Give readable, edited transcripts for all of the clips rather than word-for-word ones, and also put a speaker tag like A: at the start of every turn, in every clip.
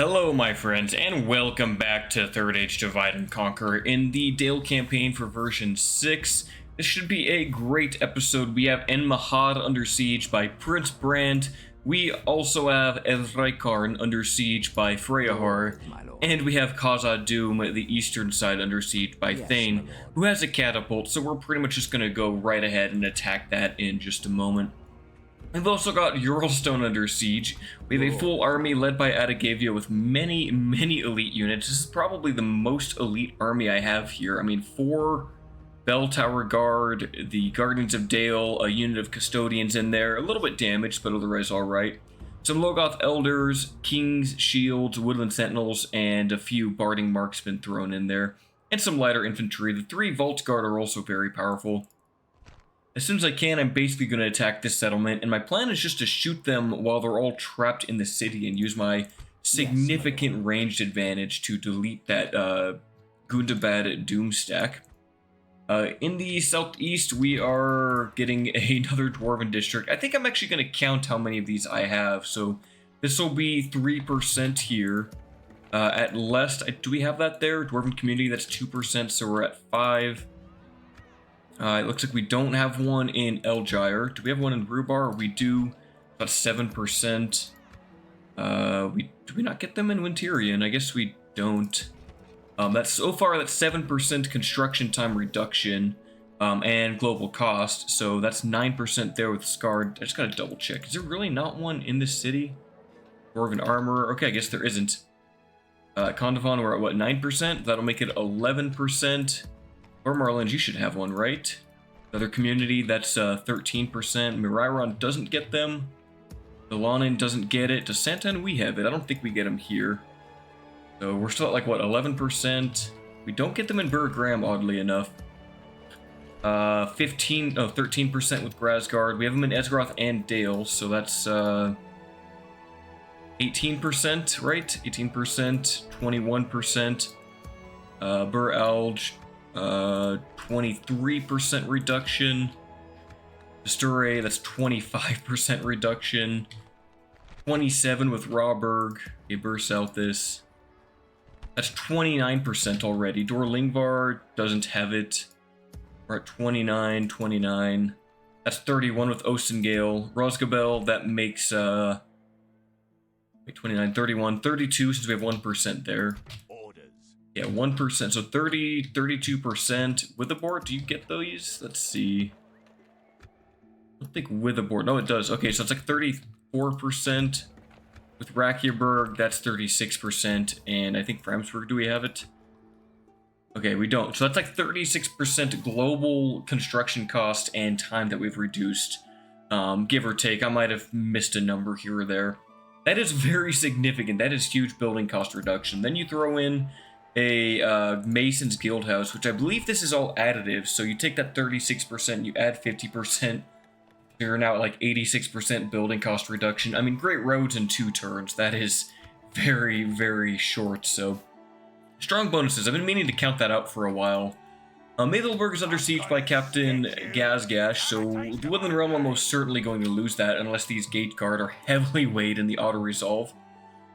A: Hello, my friends, and welcome back to Third Age Divide and Conquer in the Dale campaign for version 6. This should be a great episode. We have En Mahad under siege by Prince Brand. We also have Elrikarn under siege by Freyahar. And we have Khazad-dum, the eastern side, under siege by Thane, who has a catapult, so we're pretty much just going to go right ahead and attack that in just a moment. We've also got Eorlstone under siege. We have a full army led by Adagavia with many elite units. This is probably the most elite army I have here. I mean, 4 Bell Tower Guard, the Guardians of Dale, a unit of Custodians in there, a little bit damaged, but otherwise alright. Some Logoth Elders, King's Shields, Woodland Sentinels, and a few Barding Marksmen thrown in there. And some lighter infantry. The 3 Vault Guard are also very powerful. As soon as I can, I'm basically going to attack this settlement, and my plan is just to shoot them while they're all trapped in the city and use my significant ranged advantage to delete that Gundabad Doom stack. In the southeast, we are getting another Dwarven district. I think I'm actually going to count how many of these I have, so this will be 3% here. At Lest, do we have that there? Dwarven Community, that's 2%, so we're at 5. It looks like we don't have one in Elgyre. Do we have one in Rhubar? We do. About 7%. Do we not get them in Winterion? I guess we don't. So far, that's 7% construction time reduction and global cost. So that's 9% there with Scarred. I just gotta double check. Is there really not one in the city? Dwarven Armor. Okay, I guess there isn't. Kondavon, we're at what, 9%? That'll make it 11%. Or Marlins, you should have one, right? Another community, that's 13%. Mirairon doesn't get them. Delanin doesn't get it. Does Santan, we have it? I don't think we get them here. So we're still at like, what, 11%? We don't get them in Burgram, oddly enough. 13% with Grasgard. We have them in Esgaroth and Dale, so that's 18%, right? 18%, 21%. Bur-Alge, 23% reduction. Sture, that's 25% reduction. 27 with Rawberg. Okay, Bur-Southis. That's 29% already. Dorlingvar doesn't have it. We're at 29, 29. That's 31 with Ostengale. Rosgabel, that makes 29, 31, 32 since we have 1% there. Yeah, 1%, so 32% with the board. Do you get those? Let's see. I don't think with the board. No, it does. Okay, so it's like 34%. With Rakierberg, that's 36%. And I think Framsburg, do we have it? Okay, we don't. So that's like 36% global construction cost and time that we've reduced. Give or take. I might have missed a number here or there. That is very significant. That is huge building cost reduction. Then you throw in a Mason's Guildhouse, which I believe this is all additive, so you take that 36%, you add 50%, you're now at like 86% building cost reduction. I mean, great roads in 2 turns, that is very short, so strong bonuses. I've been meaning to count that out for a while. Middleburg is under siege by Captain Gazgash, so the Woodland Realm are most certainly going to lose that unless these Gate Guard are heavily weighed in the auto-resolve.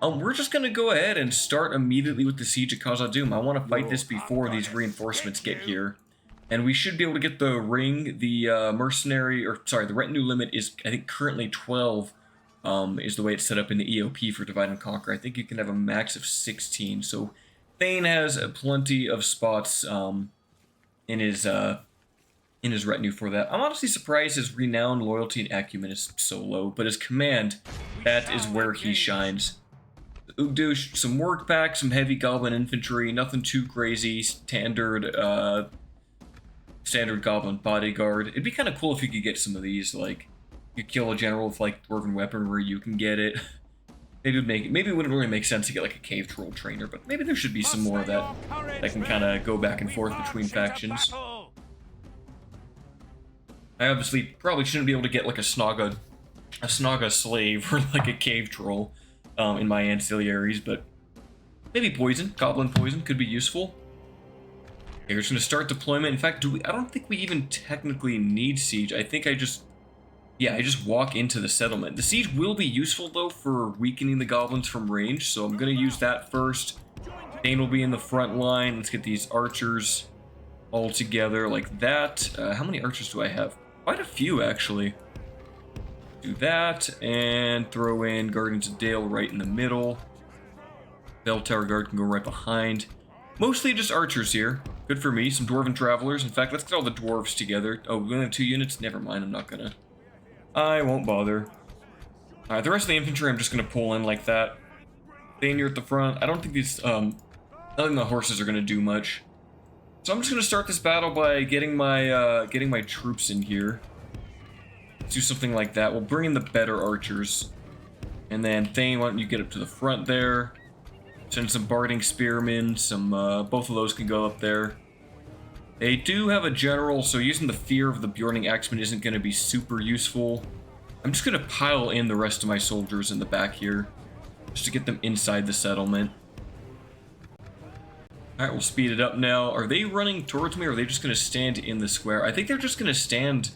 A: We're just going to go ahead and start immediately with the Siege of Khazad-dum. I want to fight this before these reinforcements get here. And we should be able to get the ring. The the retinue limit is, I think, currently 12, is the way it's set up in the EOP for Divide and Conquer. I think you can have a max of 16. So Thane has plenty of spots in his retinue for that. I'm honestly surprised his renown, loyalty, and acumen is so low, but his command, that is where he shines. Ugdush, some work pack, some heavy goblin infantry, nothing too crazy, standard goblin bodyguard. It'd be kind of cool if you could get some of these, like, you kill a general with, like, dwarven weaponry, you can get it. Maybe it wouldn't really make sense to get, like, a cave troll trainer, but maybe there should be some more of that can kind of go back and forth between factions. I obviously probably shouldn't be able to get, like, a Snaga slave or, like, a cave troll in my ancillaries, but maybe poison, goblin poison could be useful. Okay, we're just going to start deployment. In fact, I don't think we even technically need siege. I think I just Yeah, I just walk into the settlement. The siege will be useful, though, for weakening the goblins from range, so I'm going to use that first. Dane will be in the front line. Let's get these archers all together like that. How many archers do I have? Quite a few, actually. Do that, and throw in Guardians of Dale right in the middle. Bell Tower Guard can go right behind. Mostly just archers here. Good for me. Some Dwarven Travelers. In fact, let's get all the Dwarves together. Oh, we only have 2 units? Never mind, I'm not gonna. I won't bother. Alright, the rest of the infantry I'm just gonna pull in like that. Staying here at the front. I don't think these, I think the horses are gonna do much. So I'm just gonna start this battle by getting my troops in here. Let's do something like that. We'll bring in the better archers. And then Thane, why don't you get up to the front there? Send some Barding Spearmen, both of those can go up there. They do have a general, so using the fear of the Bjorning Axeman isn't going to be super useful. I'm just going to pile in the rest of my soldiers in the back here, just to get them inside the settlement. Alright, we'll speed it up now. Are they running towards me, or are they just going to stand in the square? I think they're just going to stand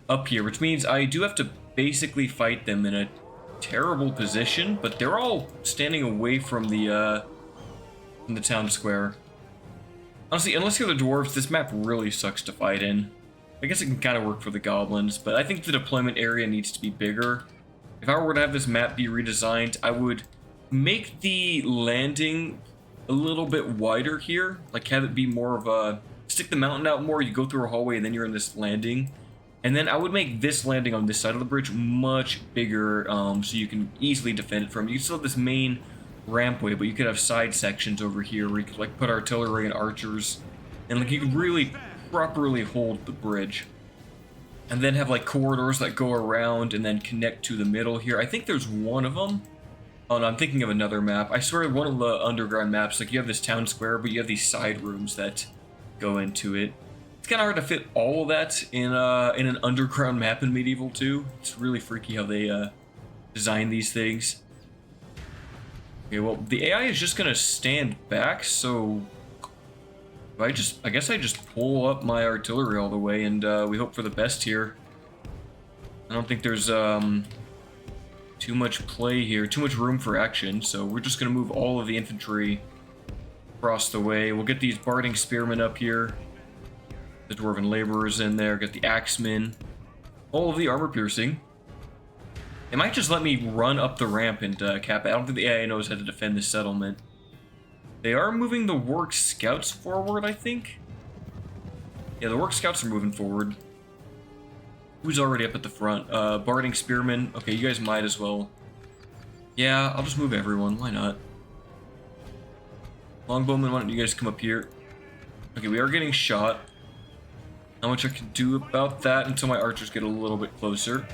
A: up here, which means I do have to basically fight them in a terrible position, but they're all standing away from the town square. Honestly, unless you're the dwarves, this map really sucks to fight in. I guess it can kind of work for the goblins, but I think the deployment area needs to be bigger. If I were to have this map be redesigned, I would make the landing a little bit wider here, like have it be more of a, stick the mountain out more, you go through a hallway and then you're in this landing. And then I would make this landing on this side of the bridge much bigger, so you can easily defend it from. You can still have this main rampway, but you could have side sections over here where you could like put artillery and archers, and like you could really properly hold the bridge. And then have like corridors that go around and then connect to the middle here. I think there's one of them. Oh no, I'm thinking of another map. I swear one of the underground maps, like you have this town square, but you have these side rooms that go into it. It's kind of hard to fit all of that in an underground map in Medieval 2. It's really freaky how they design these things. Okay, well, the AI is just gonna stand back, so I guess I just pull up my artillery all the way, and we hope for the best here. I don't think there's too much play here, too much room for action, so we're just gonna move all of the infantry across the way. We'll get these Barding Spearmen up here. The Dwarven Laborers in there, get the Axemen, all of the armor piercing. They might just let me run up the ramp and cap it. I don't think the AI knows how to defend this settlement. They are moving the Work Scouts forward, I think. Yeah, the Work Scouts are moving forward. Who's already up at the front? Barding Spearmen. Okay, you guys might as well. Yeah, I'll just move everyone. Why not? Longbowmen, why don't you guys come up here? Okay, we are getting shot. Not much I can do about that until my archers get a little bit closer.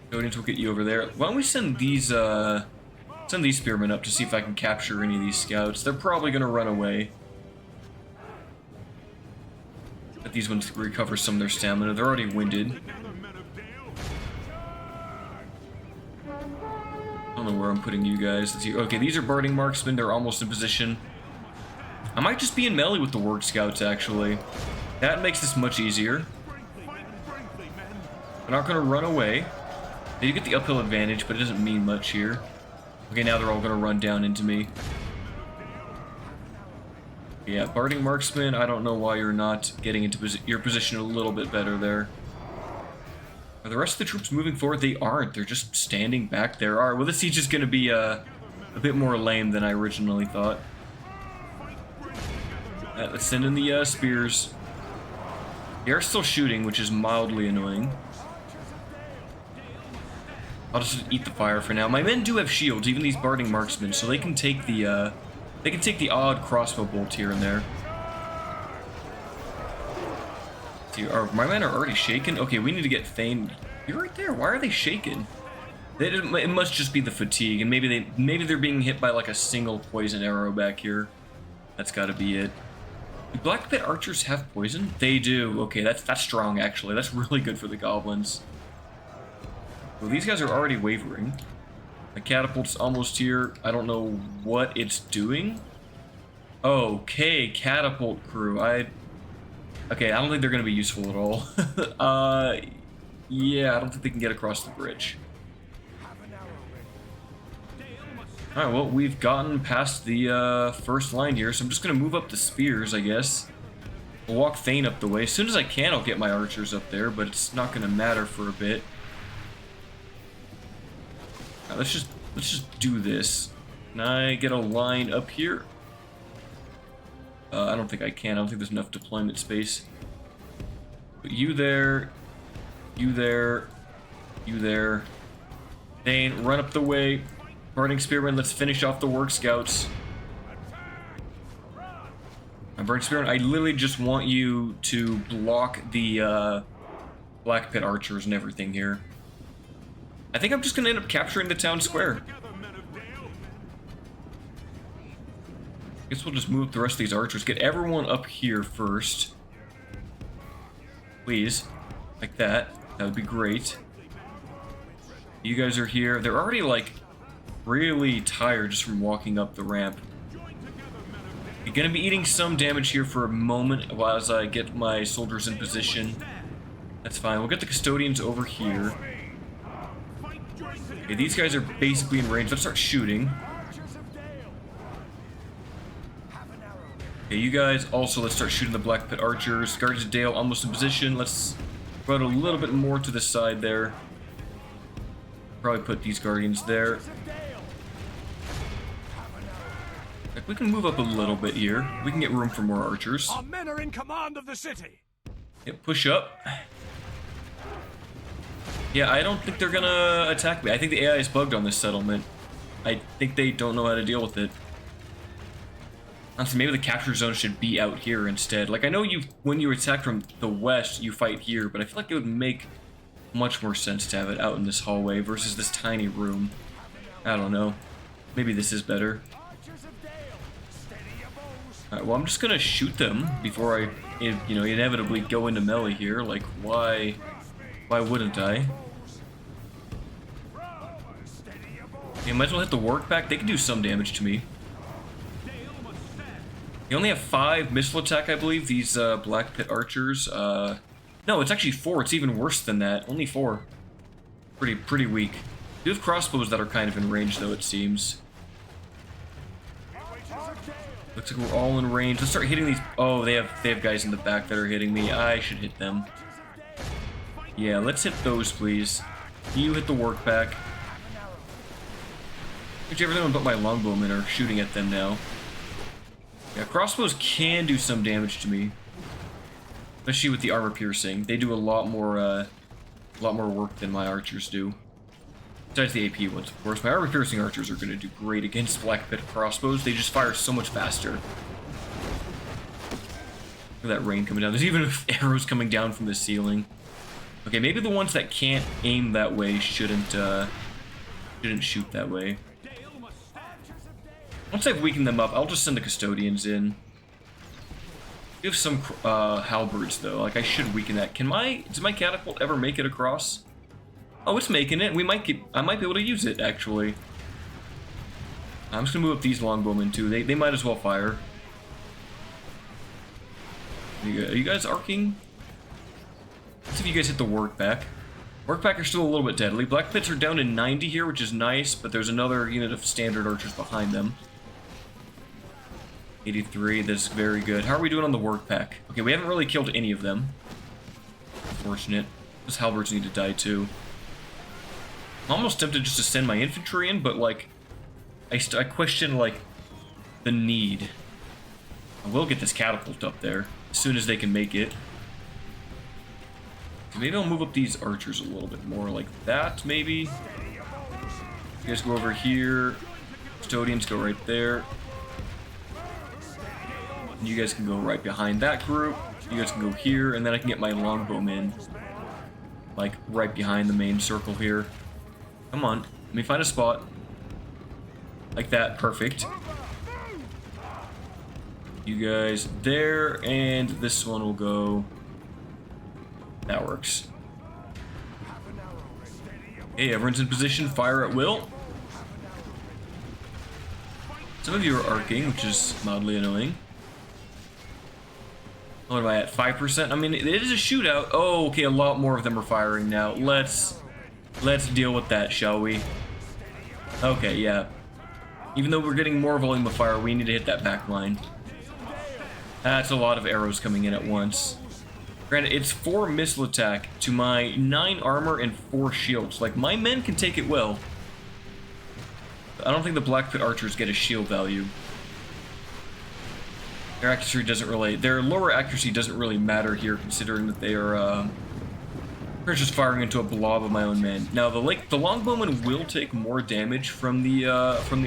A: Guardians will get you over there. Why don't we send these spearmen up to see if I can capture any of these scouts? They're probably gonna run away. But these ones recover some of their stamina. They're already winded. I don't know where I'm putting you guys. Let's see. Okay, these are Barding Marksmen. They're almost in position. I might just be in melee with the Work Scouts, actually. That makes this much easier. They're not going to run away. They do get the uphill advantage, but it doesn't mean much here. Okay, now they're all going to run down into me. Yeah, Barding Marksman, I don't know why you're not getting into your position a little bit better there. Are the rest of the troops moving forward? They aren't. They're just standing back there. Alright, well, this siege is going to be a bit more lame than I originally thought. Let's send in the spears. They are still shooting, which is mildly annoying. I'll just eat the fire for now. My men do have shields, even these Barding Marksmen, so they can take the odd crossbow bolt here and there. See, my men are already shaken. Okay, we need to get Thane. You're right there. Why are they shaken? It must just be the fatigue, and maybe they're being hit by like a single poison arrow back here. That's got to be it. Do Black Pit archers have poison? They do. Okay, that's strong, actually. That's really good for the goblins. Well, these guys are already wavering. The catapult's almost here. I don't know what it's doing. Okay, catapult crew. Okay, I don't think they're going to be useful at all. Yeah, I don't think they can get across the bridge. Alright, well, we've gotten past the first line here, so I'm just going to move up the spears, I guess. I'll walk Thane up the way. As soon as I can, I'll get my archers up there, but it's not going to matter for a bit. Right, let's just do this. Can I get a line up here? I don't think I can. I don't think there's enough deployment space. But you there, you there, you there. Thane, run up the way. Burning Spearman, let's finish off the work scouts. Burning Spearman, I literally just want you to block the Black Pit archers and everything here. I think I'm just gonna end up capturing the town square. Guess we'll just move up the rest of these archers. Get everyone up here first. Please. Like that. That would be great. You guys are here. They're already, like, really tired just from walking up the ramp. You're gonna be eating some damage here for a moment while as I get my soldiers in position. That's fine. We'll get the custodians over here. Okay, these guys are basically in range. Let's start shooting. Okay, you guys also, let's start shooting the Black Pit archers. Guardians of Dale almost in position. Let's go out a little bit more to the side there. Probably put these guardians there. Like, we can move up a little bit here. We can get room for more archers.
B: Our men are in command of the city.
A: Yep, push up. Yeah, I don't think they're gonna attack me. I think the AI is bugged on this settlement. I think they don't know how to deal with it. Honestly, maybe the capture zone should be out here instead. Like, I know when you attack from the west, you fight here, but I feel like it would make much more sense to have it out in this hallway versus this tiny room. I don't know. Maybe this is better. Alright, well, I'm just gonna shoot them before I, you know, inevitably go into melee here. Like, why wouldn't I? Okay, might as well hit the work back. They can do some damage to me. They only have 5 missile attack, I believe, these Black Pit archers. No, it's actually 4. It's even worse than that. Only 4. Pretty weak. They have crossbows that are kind of in range, though, it seems. Looks like we're all in range. Let's start hitting these. Oh, they have guys in the back that are hitting me. I should hit them. Yeah, let's hit those, please. You hit the work back. Actually, everyone but my longbowmen are shooting at them now. Yeah, crossbows can do some damage to me, especially with the armor piercing. They do a lot more work than my archers do. Besides the AP ones, of course. My armor piercing archers are going to do great against Black Pit crossbows. They just fire so much faster. Look at that rain coming down. There's even arrows coming down from the ceiling. Okay, maybe the ones that can't aim that way shouldn't shoot that way. Once I've weakened them up, I'll just send the custodians in. We have some halberds though. Like, I should weaken that. Does my catapult ever make it across? Oh, it's making it. I might be able to use it actually. I'm just gonna move up these longbowmen too. They might as well fire. Are you guys arcing? Let's see if you guys hit the work back. Work back are still a little bit deadly. Black Pits are down to 90 here, which is nice, but there's another unit of standard archers behind them. 83, that's very good. How are we doing on the work pack? Okay, we haven't really killed any of them. Unfortunate. Those halberds need to die too. I'm almost tempted just to send my infantry in, but like, I question like the need. I will get this catapult up there as soon as they can make it. So maybe I'll move up these archers a little bit more like that, maybe. You guys go over here. Custodians go right there. You guys can go right behind that group. You guys can go here, and then I can get my longbowmen, like, right behind the main circle here. Come on, let me find a spot. Like that, perfect. You guys there, and this one will go... That works. Hey, everyone's in position, fire at will. Some of you are arcing, which is mildly annoying. What am I at? 5%? I mean, it is a shootout. Oh, okay, a lot more of them are firing now. Let's deal with that, shall we? Okay, yeah. Even though we're getting more volume of fire, we need to hit that back line. That's a lot of arrows coming in at once. Granted, it's 4 missile attack to my 9 armor and 4 shields. Like, my men can take it well. I don't think the Black Pit archers get a shield value. Their accuracy doesn't really... Their lower accuracy doesn't really matter here, considering that they are, they're just firing into a blob of my own men. Now, the longbowmen will take more damage from the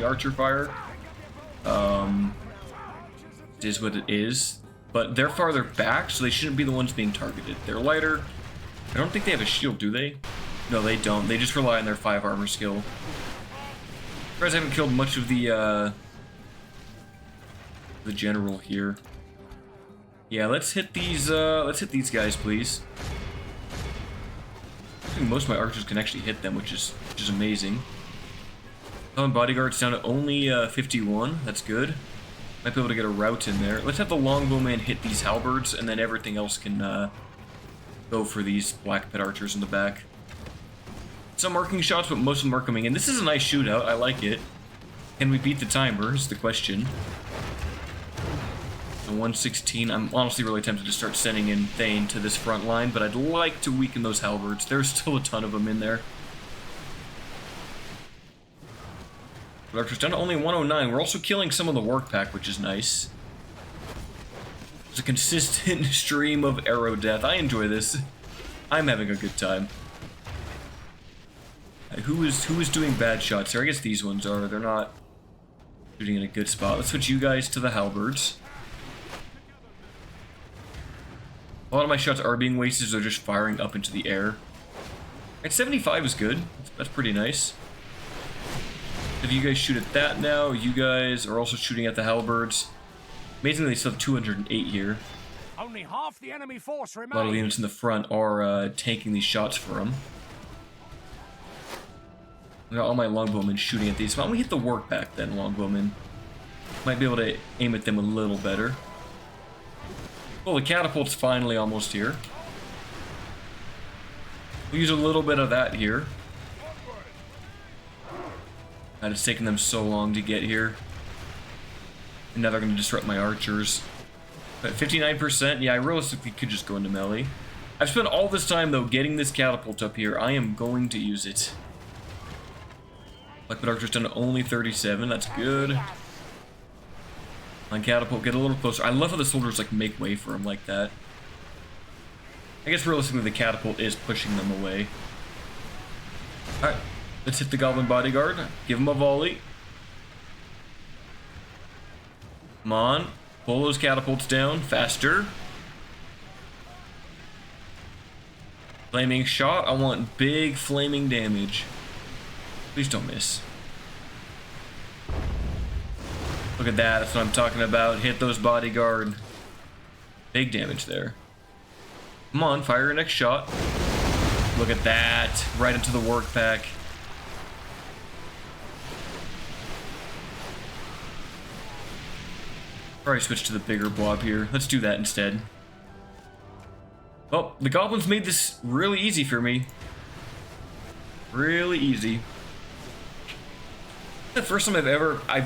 A: archer fire. It is what it is. But they're farther back, so they shouldn't be the ones being targeted. They're lighter. I don't think they have a shield, do they? No, they don't. They just rely on their 5 armor skill. Whereas I haven't killed much of the general here. Yeah, let's hit these guys, please. I think most of my archers can actually hit them, which is amazing. Oh, and bodyguards down to only 51. That's good. Might be able to get a rout in there. Let's have the longbowman hit these halberds, and then everything else can go for these Black Pit archers in the back. Some marking shots, but most of them are coming in. This is a nice shootout. I like it. Can we beat the timer is the question. So 116. I'm honestly really tempted to start sending in Thane to this front line, but I'd like to weaken those halberds. There's still a ton of them in there. Archers down to only 109. We're also killing some of the work pack, which is nice. It's a consistent stream of arrow death. I enjoy this. I'm having a good time. Who is doing bad shots here? I guess these ones are. They're not shooting in a good spot. Let's switch you guys to the halberds. A lot of my shots are being wasted, so they're just firing up into the air. At 75 is good. That's pretty nice. If you guys shoot at that now, you guys are also shooting at the halberds. Amazingly, they still have 208 here.
B: Only half the enemy force remains.
A: A lot of the units in the front are taking these shots for them. I got all my longbowmen shooting at these. Why don't we hit the work back then, longbowmen? Might be able to aim at them a little better. Well, the catapult's finally almost here. We'll use a little bit of that here. God, it's taken them so long to get here. And now they're going to disrupt my archers. But 59%, yeah, I realistically could just go into melee. I've spent all this time, though, getting this catapult up here. I am going to use it. Black Pit archers done to only 37, that's good. On catapult, get a little closer. I love how the soldiers, like, make way for him like that. I guess realistically the catapult is pushing them away. Alright. Let's hit the goblin bodyguard. Give him a volley. Come on. Pull those catapults down. Faster. Flaming shot. I want big flaming damage. Please don't miss. Look at that. That's what I'm talking about. Hit those bodyguard. Big damage there. Come on. Fire your next shot. Look at that. Right into the work pack. Probably switch to the bigger blob here. Let's do that instead. Well, the goblins made this really easy for me. Really easy. The first time I've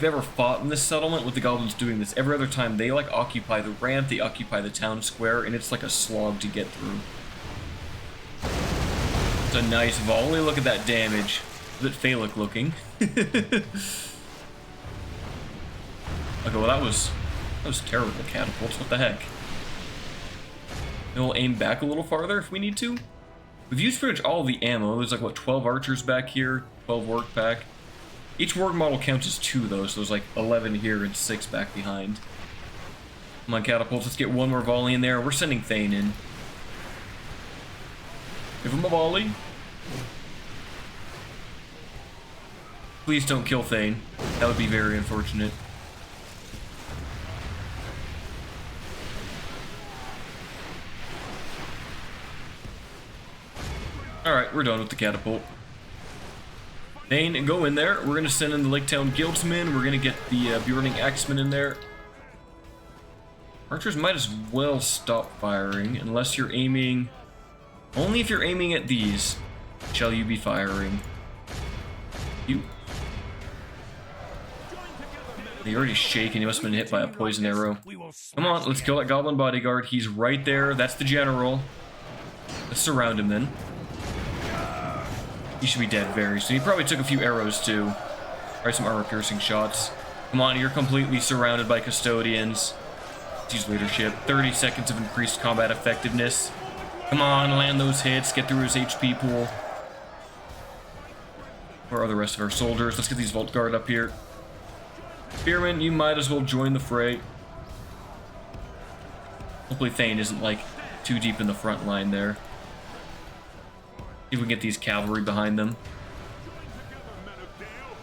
A: ever fought in this settlement with the goblins doing this. Every other time they like occupy the ramp, they occupy the town square, and it's like a slog to get through. It's a nice volley. Look at that damage. A bit phallic looking. Okay, well that was terrible catapults. What the heck? And we'll aim back a little farther if we need to. We've used pretty much all the ammo. There's like, what, 12 archers back here, 12 work pack. Each work model counts as 2 though, so there's like 11 here and 6 back behind. Come on, catapults, let's get one more volley in there. We're sending Thane in. Give him a volley. Please don't kill Thane. That would be very unfortunate. Alright, we're done with the catapult. Thane, go in there. We're going to send in the Lake Town Guildsmen. We're going to get the Burning Axemen in there. Archers might as well stop firing, unless you're aiming... Only if you're aiming at these shall you be firing. You... They're already shaking. He must have been hit by a poison arrow. Come on, let's kill that goblin bodyguard. He's right there. That's the general. Let's surround him then. He should be dead very soon. He probably took a few arrows too. Alright, some armor-piercing shots. Come on, you're completely surrounded by custodians. Let's use leadership. 30 seconds of increased combat effectiveness. Come on, land those hits. Get through his HP pool. Where are the rest of our soldiers? Let's get these Vault Guard up here. Spearman, you might as well join the fray. Hopefully Thane isn't, like, too deep in the front line there. See if we can get these cavalry behind them.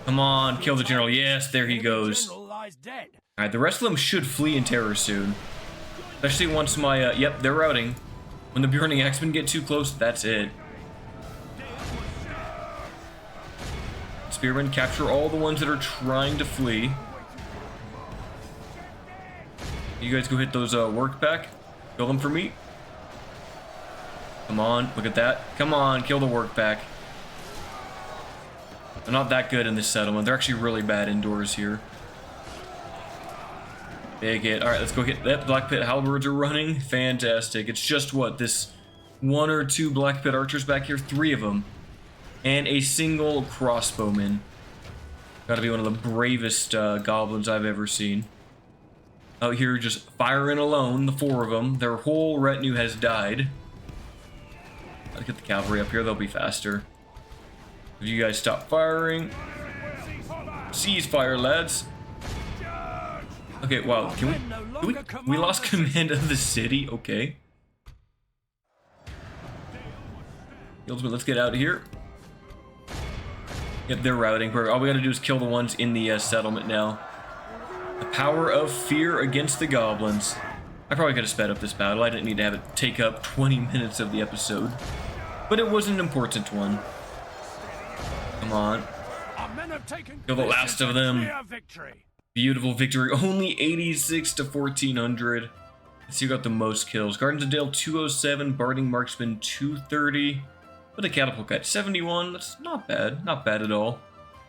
A: Come on, kill the general. Yes, there he goes. Alright, the rest of them should flee in terror soon. Especially once my, yep, they're routing. When the Burning Axemen get too close, that's it. Spearmen, capture all the ones that are trying to flee. You guys go hit those work pack. Kill them for me. Come on, look at that. Come on, kill the work pack. They're not that good in this settlement. They're actually really bad indoors here. Big hit. Alright, let's go hit that. Black Pit Halberds are running. Fantastic. It's just what? This 1 or 2 Black Pit archers back here? 3 of them. And a single crossbowman. Gotta be one of the bravest goblins I've ever seen. Out here just firing alone, the 4 of them. Their whole retinue has died. Let's get the cavalry up here, they'll be faster. If you guys stop firing. Cease fire, lads. Okay, wow, we lost command of the city? Okay. Guildsmen, let's get out of here. Yep, they're routing. All we gotta do is kill the ones in the settlement now. The power of fear against the goblins. I probably could have sped up this battle. I didn't need to have it take up 20 minutes of the episode. But it was an important one. Come on. Kill the last of them. Beautiful victory. Only 86 to 1400. Let's see who got the most kills. Gardens of Dale 207. Barding Marksman 230. With a catapult guy 71. That's not bad. Not bad at all.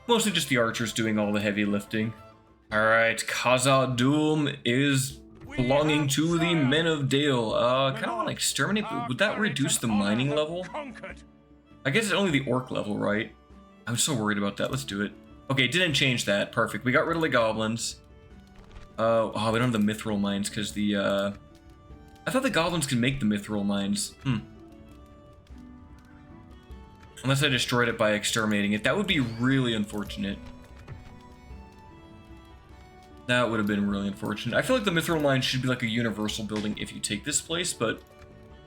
A: Mostly just the archers doing all the heavy lifting. Alright, Khazad-dum is belonging to the Men of Dale. Kind of want to exterminate, but would that reduce the mining level? I guess it's only the orc level, right? I'm so worried about that. Let's do it. Okay, didn't change that. Perfect. We got rid of the goblins. Oh, we don't have the mithril mines because the, I thought the goblins could make the mithril mines. Unless I destroyed it by exterminating it. That would be really unfortunate. That would have been really unfortunate. I feel like the mithril mine should be like a universal building if you take this place, but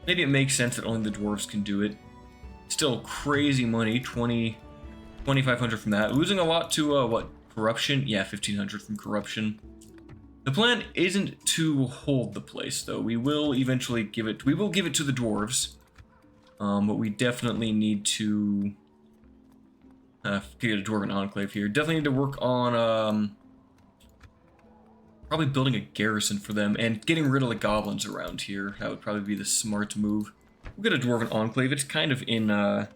A: maybe it makes sense that only the dwarves can do it. Still crazy money, 2,500 from that. Losing a lot to, what, corruption? Yeah, 1,500 from corruption. The plan isn't to hold the place, though. We will eventually give it, to the dwarves. But we definitely need to get a dwarven enclave here. Definitely need to work on, probably building a garrison for them and getting rid of the goblins around here. That would probably be the smart move. We'll get a dwarven enclave. It's kind of in, what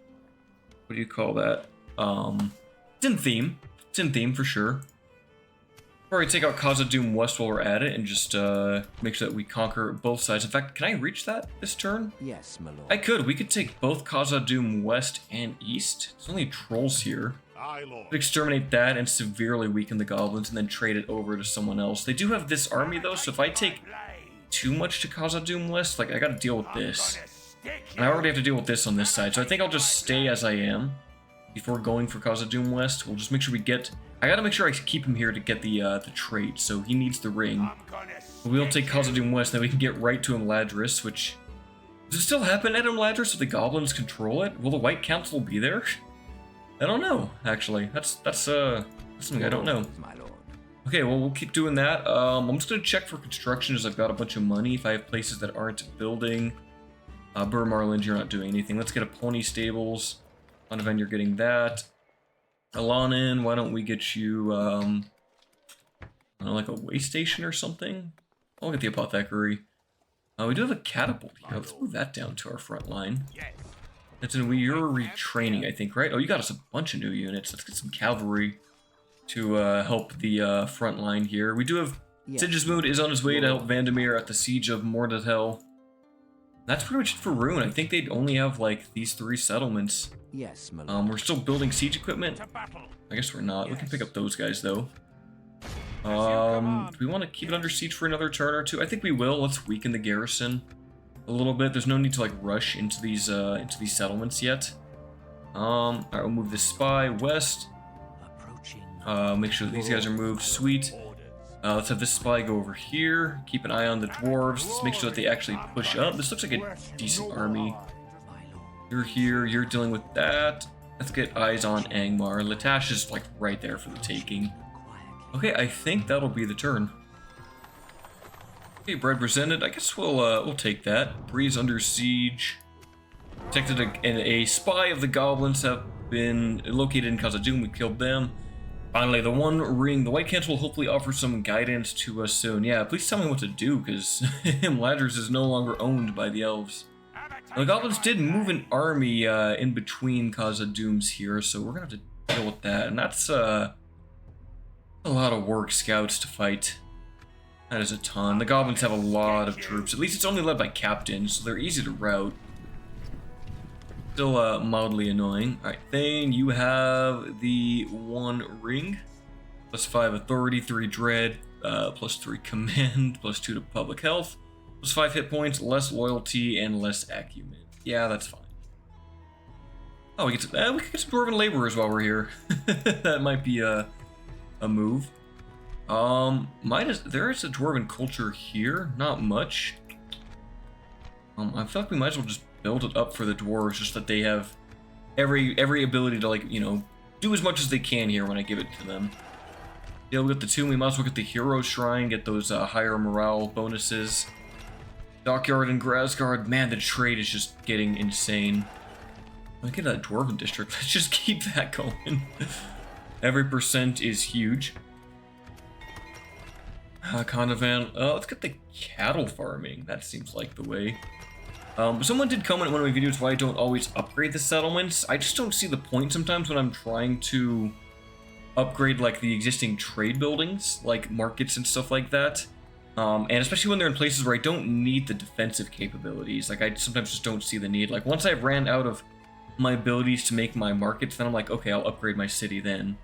A: do you call that? It's in theme. It's in theme for sure. Probably take out Khazad-dum West while we're at it and just make sure that we conquer both sides. In fact, can I reach that this turn?
C: Yes, my lord.
A: I could. We could take both Khazad-dum West and East. There's only trolls here.
B: Aye, lord.
A: Exterminate that and severely weaken the goblins and then trade it over to someone else. They do have this army though, so if I take too much to Khazad-dum West, like I gotta deal with this. And I already have to deal with this on this side, so I think I'll just stay as I am before going for Khazad-dum West. We'll just make sure we get... I gotta make sure I keep him here to get the trait, so he needs the ring. We'll take Khazad-dum West, then we can get right to Imladris, which... Does it still happen at Imladris if the goblins control it? Will the White Council be there? I don't know, actually. That's something I don't know. Okay, well, we'll keep doing that. I'm just gonna check for construction as I've got a bunch of money if I have places that aren't building. Burr Marland, you're not doing anything. Let's get a pony stables. Donovan, you're getting that. Alanin, why don't we get you, I don't know, like a way station or something? I'll get the apothecary. We do have a catapult here. Let's move that down to our front line. That's in you're retraining, I think, right? Oh, you got us a bunch of new units. Let's get some cavalry to help the front line here. We do have Sigismund is on his way to help Vandermeer at the siege of Mordatel. That's pretty much it for Rune. I think they'd only have like these 3 settlements.
C: Yes, my lord.
A: We're still building siege equipment. I guess we're not. We can pick up those guys though. Do we want to keep it under siege for another turn or two? I think we will. Let's weaken the garrison a little bit. There's no need to like rush into these settlements yet. Alright, we'll move this spy west. Make sure that these guys are moved. Sweet. Let's have this spy go over here. Keep an eye on the dwarves. Let's make sure that they actually push up. This looks like a decent army. You're here. You're dealing with that. Let's get eyes on Angmar. Latash is like right there for the taking. Okay, I think that'll be the turn. Okay, bread presented. I guess we'll take that. Breeze under siege. Detected a spy of the goblins have been located in Khazad-dum. We killed them. Finally, the One Ring. The White Council will hopefully offer some guidance to us soon. Yeah, please tell me what to do, because Ladrers is no longer owned by the elves. The goblins did move an army in between Khazad-dums here, so we're going to have to deal with that. And that's a lot of work, scouts to fight. That is a ton. The goblins have a lot of troops. At least it's only led by captains, so they're easy to rout. Still mildly annoying. Alright, Thane, you have the One Ring. +5 authority, 3 dread, +3 command, +2 to public health, +5 hit points, less loyalty, and less acumen. Yeah, that's fine. Oh, we can get some dwarven laborers while we're here. That might be a move. There is a dwarven culture here, not much. I feel like we might as well just build it up for the dwarves, just that they have every ability to, like, you know, do as much as they can here when I give it to them. Yeah, we'll get the 2, we might as well get the hero shrine, get those higher morale bonuses. Dockyard and Grasgard, man, the trade is just getting insane. Look at that dwarven district, let's just keep that going. Every percent is huge. Conovan, let's get the cattle farming, that seems like the way. Someone did comment in one of my videos why I don't always upgrade the settlements. I just don't see the point sometimes when I'm trying to upgrade like the existing trade buildings, like markets and stuff like that. And especially when they're in places where I don't need the defensive capabilities. Like I sometimes just don't see the need. Like once I've ran out of my abilities to make my markets, then I'm like, okay, I'll upgrade my city then.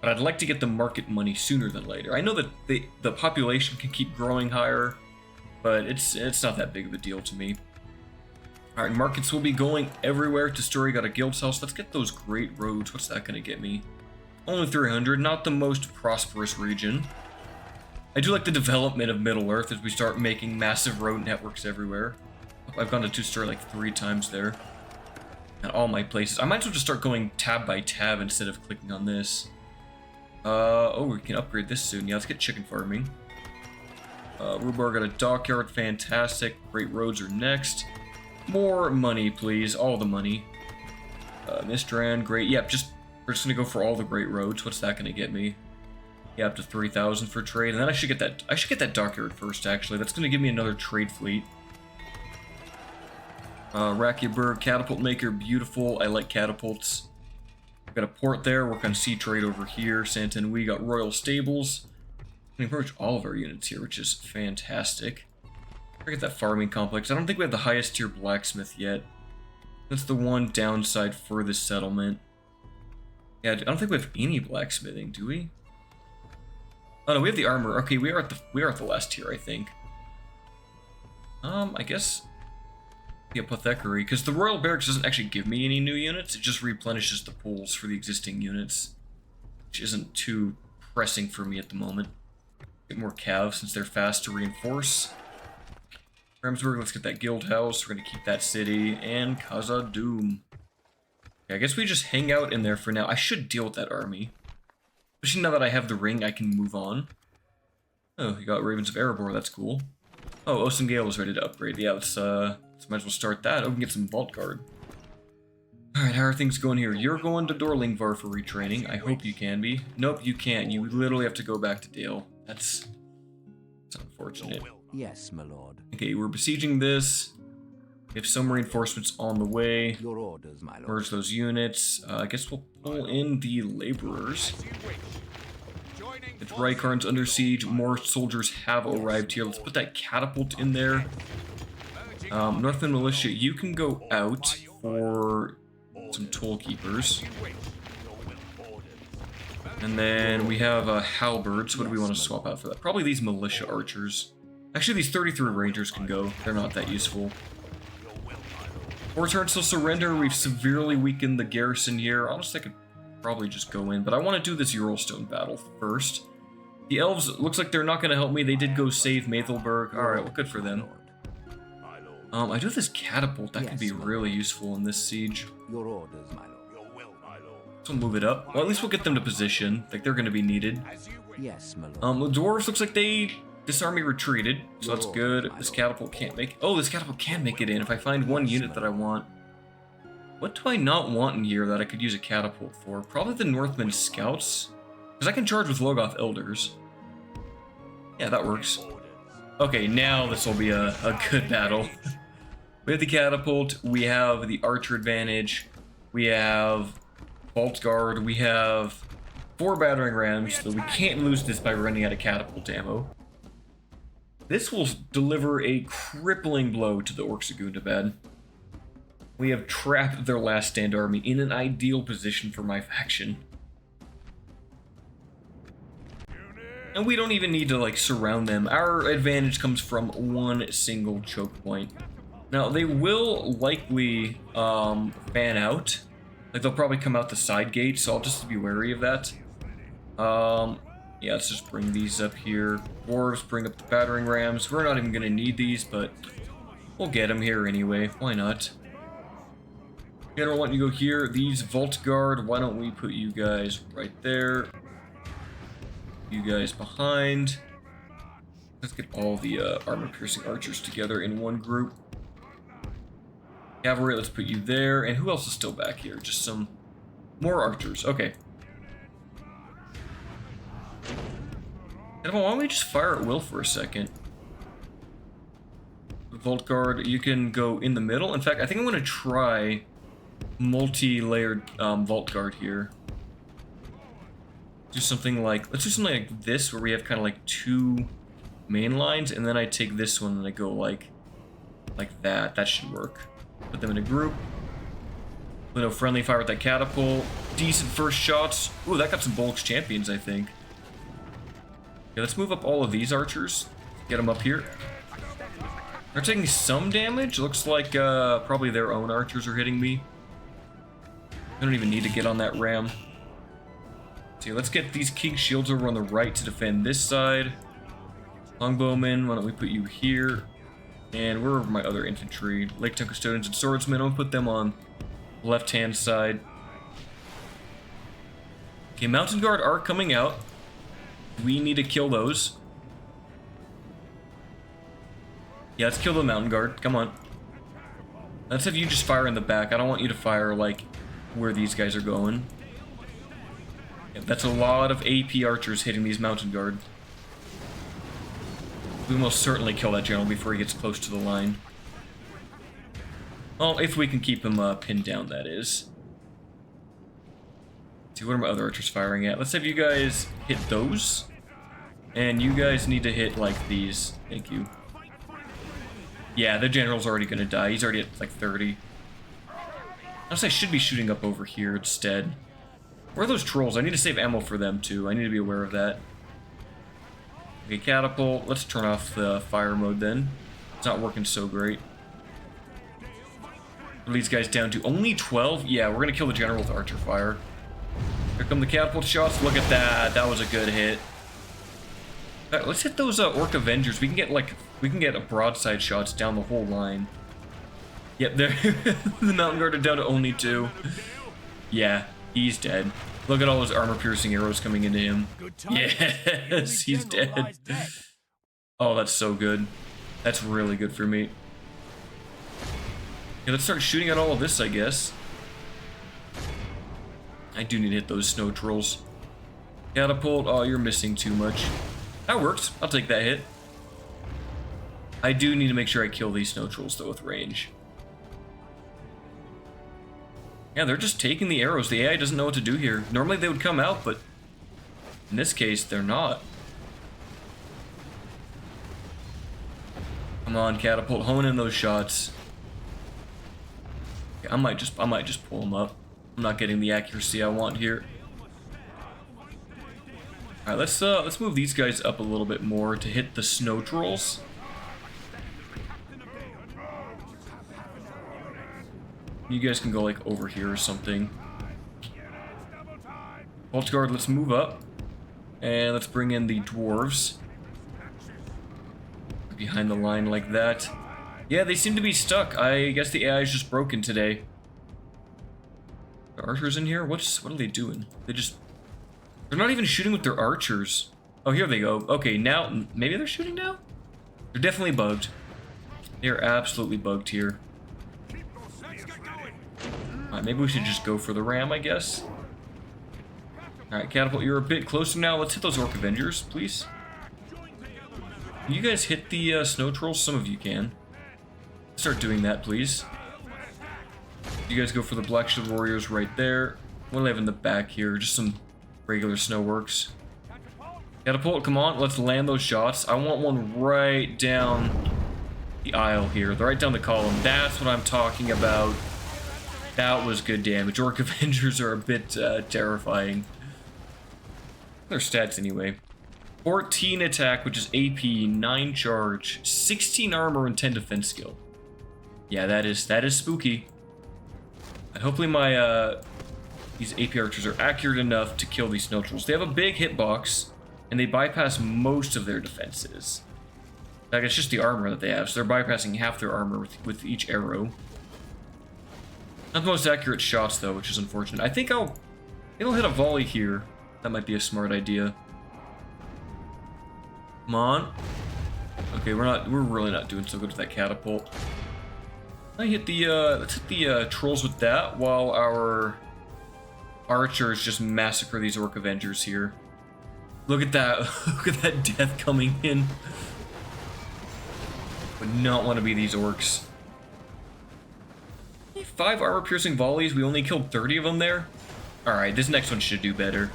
A: But I'd like to get the market money sooner than later. I know that the population can keep growing higher, but it's not that big of a deal to me. Alright, markets will be going everywhere. To Story got a guild's house. Let's get those great roads. What's that going to get me? Only 300. Not the most prosperous region. I do like the development of Middle-earth as we start making massive road networks everywhere. I've gone to 2-star like 3 times there. At all my places. I might as well just start going tab by tab instead of clicking on this. Oh, we can upgrade this soon. Yeah, let's get chicken farming. Rhubarb got a dockyard. Fantastic. Great roads are next. More money, please. All the money. Mistran, great. Yep, we're just gonna go for all the great roads. What's that gonna get me? Yeah, up to 3,000 for trade, and then I should get that dockyard first. Actually, that's gonna give me another trade fleet. Rakiaburg, catapult maker, beautiful. I like catapults. Got a port there. Work on sea trade over here. Santenui got royal stables. I mean, pretty much all of our units here, which is fantastic. Get that farming complex. I don't think we have the highest tier blacksmith yet. That's the one downside for this settlement. Yeah, I don't think we have any blacksmithing, do we? Oh no, we have the armor. Okay, we are at the last tier, I think. I guess the apothecary, because the royal barracks doesn't actually give me any new units. It just replenishes the pools for the existing units, which isn't too pressing for me at the moment. Get more calves since they're fast to reinforce. Remsburg, let's get that guild house. We're going to keep that city. And Khazad-dum. Okay, I guess we just hang out in there for now. I should deal with that army. Especially now that I have the ring, I can move on. Oh, you got Ravens of Erebor. That's cool. Oh, Osengale is ready to upgrade. Yeah, let's might as well start that. Oh, we can get some Vault Guard. Alright, how are things going here? You're going to Dorlingvar for retraining. I hope you can be. Nope, you can't. You literally have to go back to Dale. That's unfortunate.
C: Yes, my lord.
A: Okay, we're besieging this. We have some reinforcements on the way.
C: Your orders, my lord.
A: Merge those units. I guess we'll pull in the laborers. With Reikarn's under siege, more soldiers have arrived here. Let's put that catapult in there. Northland Militia, you can go out for some toll keepers. And then we have halberds. What do we want to swap out for that? Probably these militia archers. Actually, these 33 rangers can go. They're not that useful. 4 turns till surrender. We've severely weakened the garrison here. Honestly, I could probably just go in, but I want to do this Eorlstone battle first. The elves, looks like they're not going to help me. They did go save Mathelberg. Alright, well, good for them. I do have this catapult. That could be really useful in this siege.
C: Your orders, my lord.
A: So we'll move it up. Well, at least we'll get them to position. Like, they're going to be needed.
C: Yes, my lord.
A: The dwarves, looks like this army retreated, so that's good. This catapult can't make... Oh, this catapult can make it in if I find one unit that I want. What do I not want in here that I could use a catapult for? Probably the Northman Scouts. Because I can charge with Logoth Elders. Yeah, that works. Okay, now this will be a good battle. We have the catapult, we have the archer advantage, we have Vault Guard, we have 4 battering rams, so we can't lose this by running out of catapult ammo. This will deliver a crippling blow to the Orcs of Gundabad. We have trapped their last stand army in an ideal position for my faction. And we don't even need to, like, surround them. Our advantage comes from one single choke point. Now, they will likely fan out. Like, they'll probably come out the side gate, so I'll just be wary of that. Yeah, let's just bring these up here. Dwarves, bring up the battering rams. We're not even going to need these, but we'll get them here anyway. Why not? General, want you to go here. These Vault Guard, why don't we put you guys right there? You guys behind. Let's get all the armor-piercing archers together in one group. Cavalry, let's put you there. And who else is still back here? Just some more archers. Okay. And why don't we just fire at will for a second? Vault Guard, you can go in the middle. In fact, I think I'm going to try multi-layered Vault Guard here. Do something like, let's do something like this, where we have kind of like 2 main lines, and then I take this one and I go like that. That should work. Put them in a group. No friendly fire with that catapult. Decent first shots. Ooh, that got some Bulks champions, I think. Okay, let's move up all of these archers. Get them up here. They're taking some damage. Looks like probably their own archers are hitting me. I don't even need to get on that ram. So let's get these king shields over on the right to defend this side. Longbowmen, why don't we put you here? And where are my other infantry? Lake Town Custodians and Swordsmen. I'm gonna put them on the left-hand side. Okay, Mountain Guard are coming out. We need to kill those. Yeah, let's kill the Mountain Guard. Come on. Let's have you just fire in the back. I don't want you to fire, like, where these guys are going. Yeah, that's a lot of AP archers hitting these Mountain Guard. We will most certainly kill that general before he gets close to the line. Well, if we can keep him pinned down, that is. Let's see, what are my other archers firing at? Let's have you guys hit those. And you guys need to hit, like, these. Thank you. Yeah, the general's already gonna die. He's already at, like, 30. Honestly, I should be shooting up over here instead. Where are those trolls? I need to save ammo for them, too. I need to be aware of that. Okay, catapult. Let's turn off the fire mode, then. It's not working so great. What are these guys down to? Only 12? Yeah, we're gonna kill the general with archer fire. Here come the catapult shots. Look at that. That was a good hit. Right, let's hit those Orc Avengers. We can get a broadside shots down the whole line. Yep, there. The Mountain Guard are down to only 2. Yeah, he's dead. Look at all those armor-piercing arrows coming into him. Yes, he's dead. Oh, that's so good. That's really good for me. Okay, let's start shooting at all of this, I guess. I do need to hit those snow trolls. Catapult. Oh, you're missing too much. That works. I'll take that hit. I do need to make sure I kill these snow trolls though with range. Yeah, they're just taking the arrows. The AI doesn't know what to do here. Normally they would come out, but in this case, they're not. Come on, catapult, hone in those shots. Okay, I might just pull them up. I'm not getting the accuracy I want here. All right, let's move these guys up a little bit more to hit the snow trolls. You guys can go like over here or something. Vault Guard, let's move up. And let's bring in the dwarves. Behind the line like that. Yeah, they seem to be stuck. I guess the AI is just broken today. Are archers in here? What are they doing? They're not even shooting with their archers. Oh, here they go. Okay, now, maybe they're shooting now? They're definitely bugged. They're absolutely bugged here. Alright, maybe we should just go for the ram, I guess. Alright, catapult, you're a bit closer now. Let's hit those Orc Avengers, please. Can you guys hit the snow trolls? Some of you can. Start doing that, please. You guys go for the Black Shield Warriors right there. What do I have in the back here? Just some regular snow works. Catapult, come on, let's land those shots. I want one right down the aisle here. Right down the column. That's what I'm talking about. That was good damage. Orc Avengers are a bit terrifying. Their stats anyway. 14 attack, which is AP, 9 charge, 16 armor, and 10 defense skill. Yeah, that is spooky. And hopefully my these AP archers are accurate enough to kill these snow trolls. They have a big hitbox, and they bypass most of their defenses. Like, it's just the armor that they have, so they're bypassing half their armor with each arrow. Not the most accurate shots though, which is unfortunate. I think it'll hit a volley here. That might be a smart idea. Come on. Okay, we're really not doing so good with that catapult. Let's hit the trolls with that while our archers just massacre these Orc Avengers here. Look at that. Look at that death coming in. Would not want to be these orcs. 5 armor-piercing volleys. We only killed 30 of them there. Alright, this next one should do better.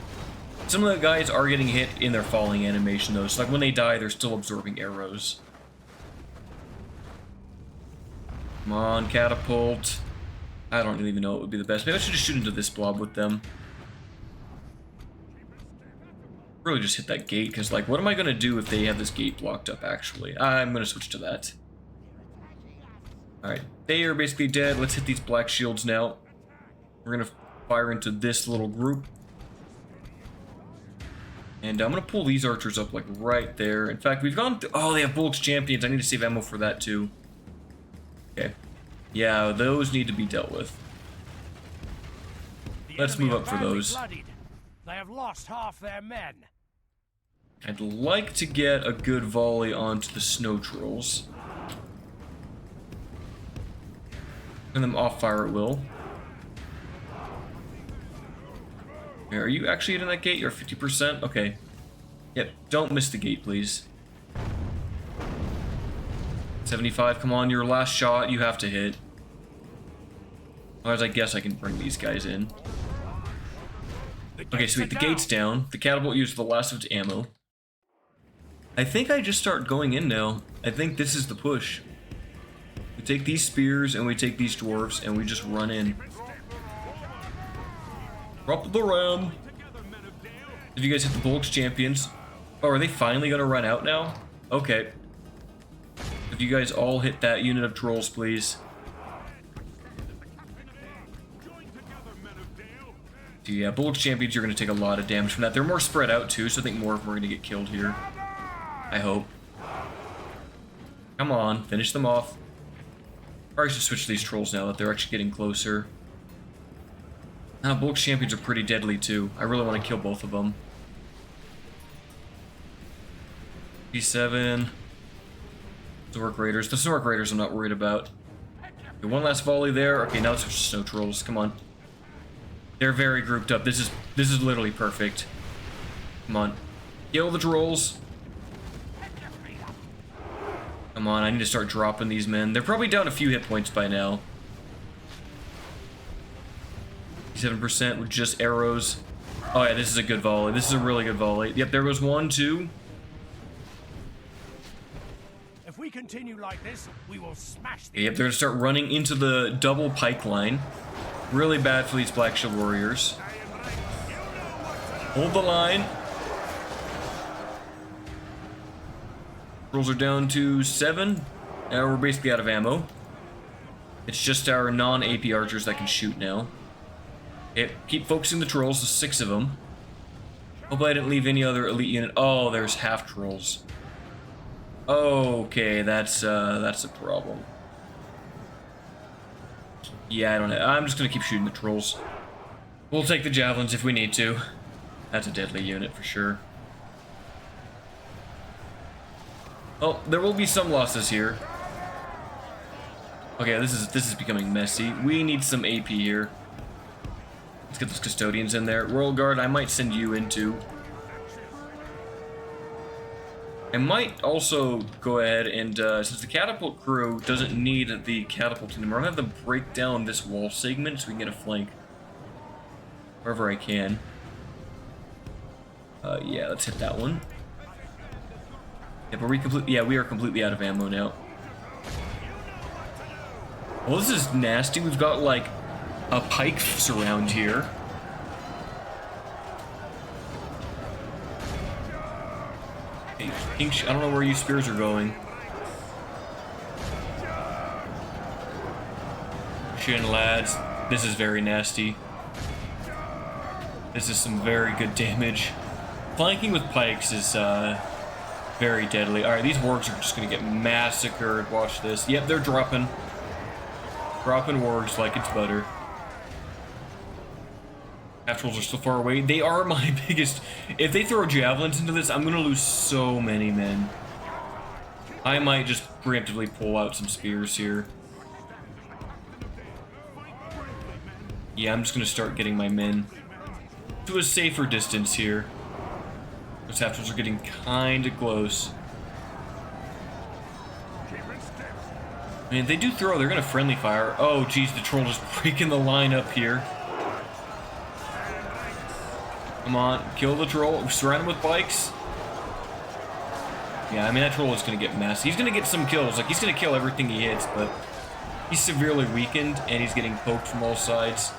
A: Some of the guys are getting hit in their falling animation, though. So, like, when they die, they're still absorbing arrows. Come on, catapult. I don't even know what would be the best. Maybe I should just shoot into this blob with them. Really just hit that gate, because, like, what am I going to do if they have this gate blocked up, actually? I'm going to switch to that. Alright, they are basically dead. Let's hit these black shields now. We're going to fire into this little group. And I'm going to pull these archers up, like, right there. In fact, we've gone through... Oh, they have Bulk's Champions. I need to save ammo for that, too. Okay. Yeah, those need to be dealt with. Let's move up for those.
B: They have lost half their men.
A: I'd like to get a good volley onto the snow trolls. Turn them off fire at will. Are you actually hitting that gate? You're 50%? Okay. Yep, don't miss the gate, please. 75, come on, your last shot, you have to hit. Otherwise, I guess I can bring these guys in. Okay, sweet, the gate's down. The catapult used the last of its ammo. I think I just start going in now. I think this is the push. We take these spears and we take these dwarves and we just run in. Drop the ram. Did you guys hit the Bulk's Champions? Oh, are they finally gonna run out now? Okay. If you guys all hit that unit of trolls, please. So yeah, Bulk's Champions, you're gonna take a lot of damage from that. They're more spread out too, so I think more of them are gonna get killed here. I hope. Come on, finish them off. Or I should switch to these trolls now that they're actually getting closer. Bulk's Champions are pretty deadly too. I really want to kill both of them. P7. Zork Raiders. The Zork Raiders I'm not worried about. Okay, one last volley there. Okay, now let's switch to snow trolls. Come on. They're very grouped up. This is literally perfect. Come on. Kill the trolls. Come Come on, I need to start dropping these men. They're probably down a few hit points by now. 7% with just arrows. Oh yeah, this is a good volley. This is a really good volley. Yep, there goes 1, 2.
B: If we continue like this, we will smash them.
A: Yep, they're gonna start running into the double pike line. Really bad for these Black Shield warriors. Hold the line. Rolls are down to 7. Now we're basically out of ammo. It's just our non-AP archers that can shoot now. Okay, keep focusing the trolls, there's 6 of them. Hope I didn't leave any other elite unit. Oh, there's half trolls. Okay, that's a problem. Yeah, I don't know. I'm just gonna keep shooting the trolls. We'll take the javelins if we need to. That's a deadly unit for sure. Oh, there will be some losses here. Okay, this is becoming messy. We need some AP here. Let's get those custodians in there. Royal Guard, I might send you into. I might also go ahead and, since the catapult crew doesn't need the catapult anymore, I'm gonna have them break down this wall segment so we can get a flank wherever I can. Yeah, let's hit that one. Yeah, but we are completely out of ammo now. Well, this is nasty. We've got like a pike surround here. Hey, I don't know where you spears are going. Shin lads, this is very nasty. This is some very good damage. Flanking with pikes is very deadly. Alright, these wargs are just gonna get massacred. Watch this. Yep, they're dropping. Dropping wargs like it's butter. Half-trolls are still far away. They are my biggest... If they throw javelins into this, I'm gonna lose so many men. I might just preemptively pull out some spears here. Yeah, I'm just gonna start getting my men to a safer distance here. Those half-trolls are getting kinda close. I mean, if they do throw, they're gonna friendly fire. Oh, geez, the troll just breaking the line up here. Come on, kill the troll. Surround him with bikes. Yeah, I mean, that troll is gonna get messy. He's gonna get some kills. Like, he's gonna kill everything he hits, but he's severely weakened, and he's getting poked from all sides.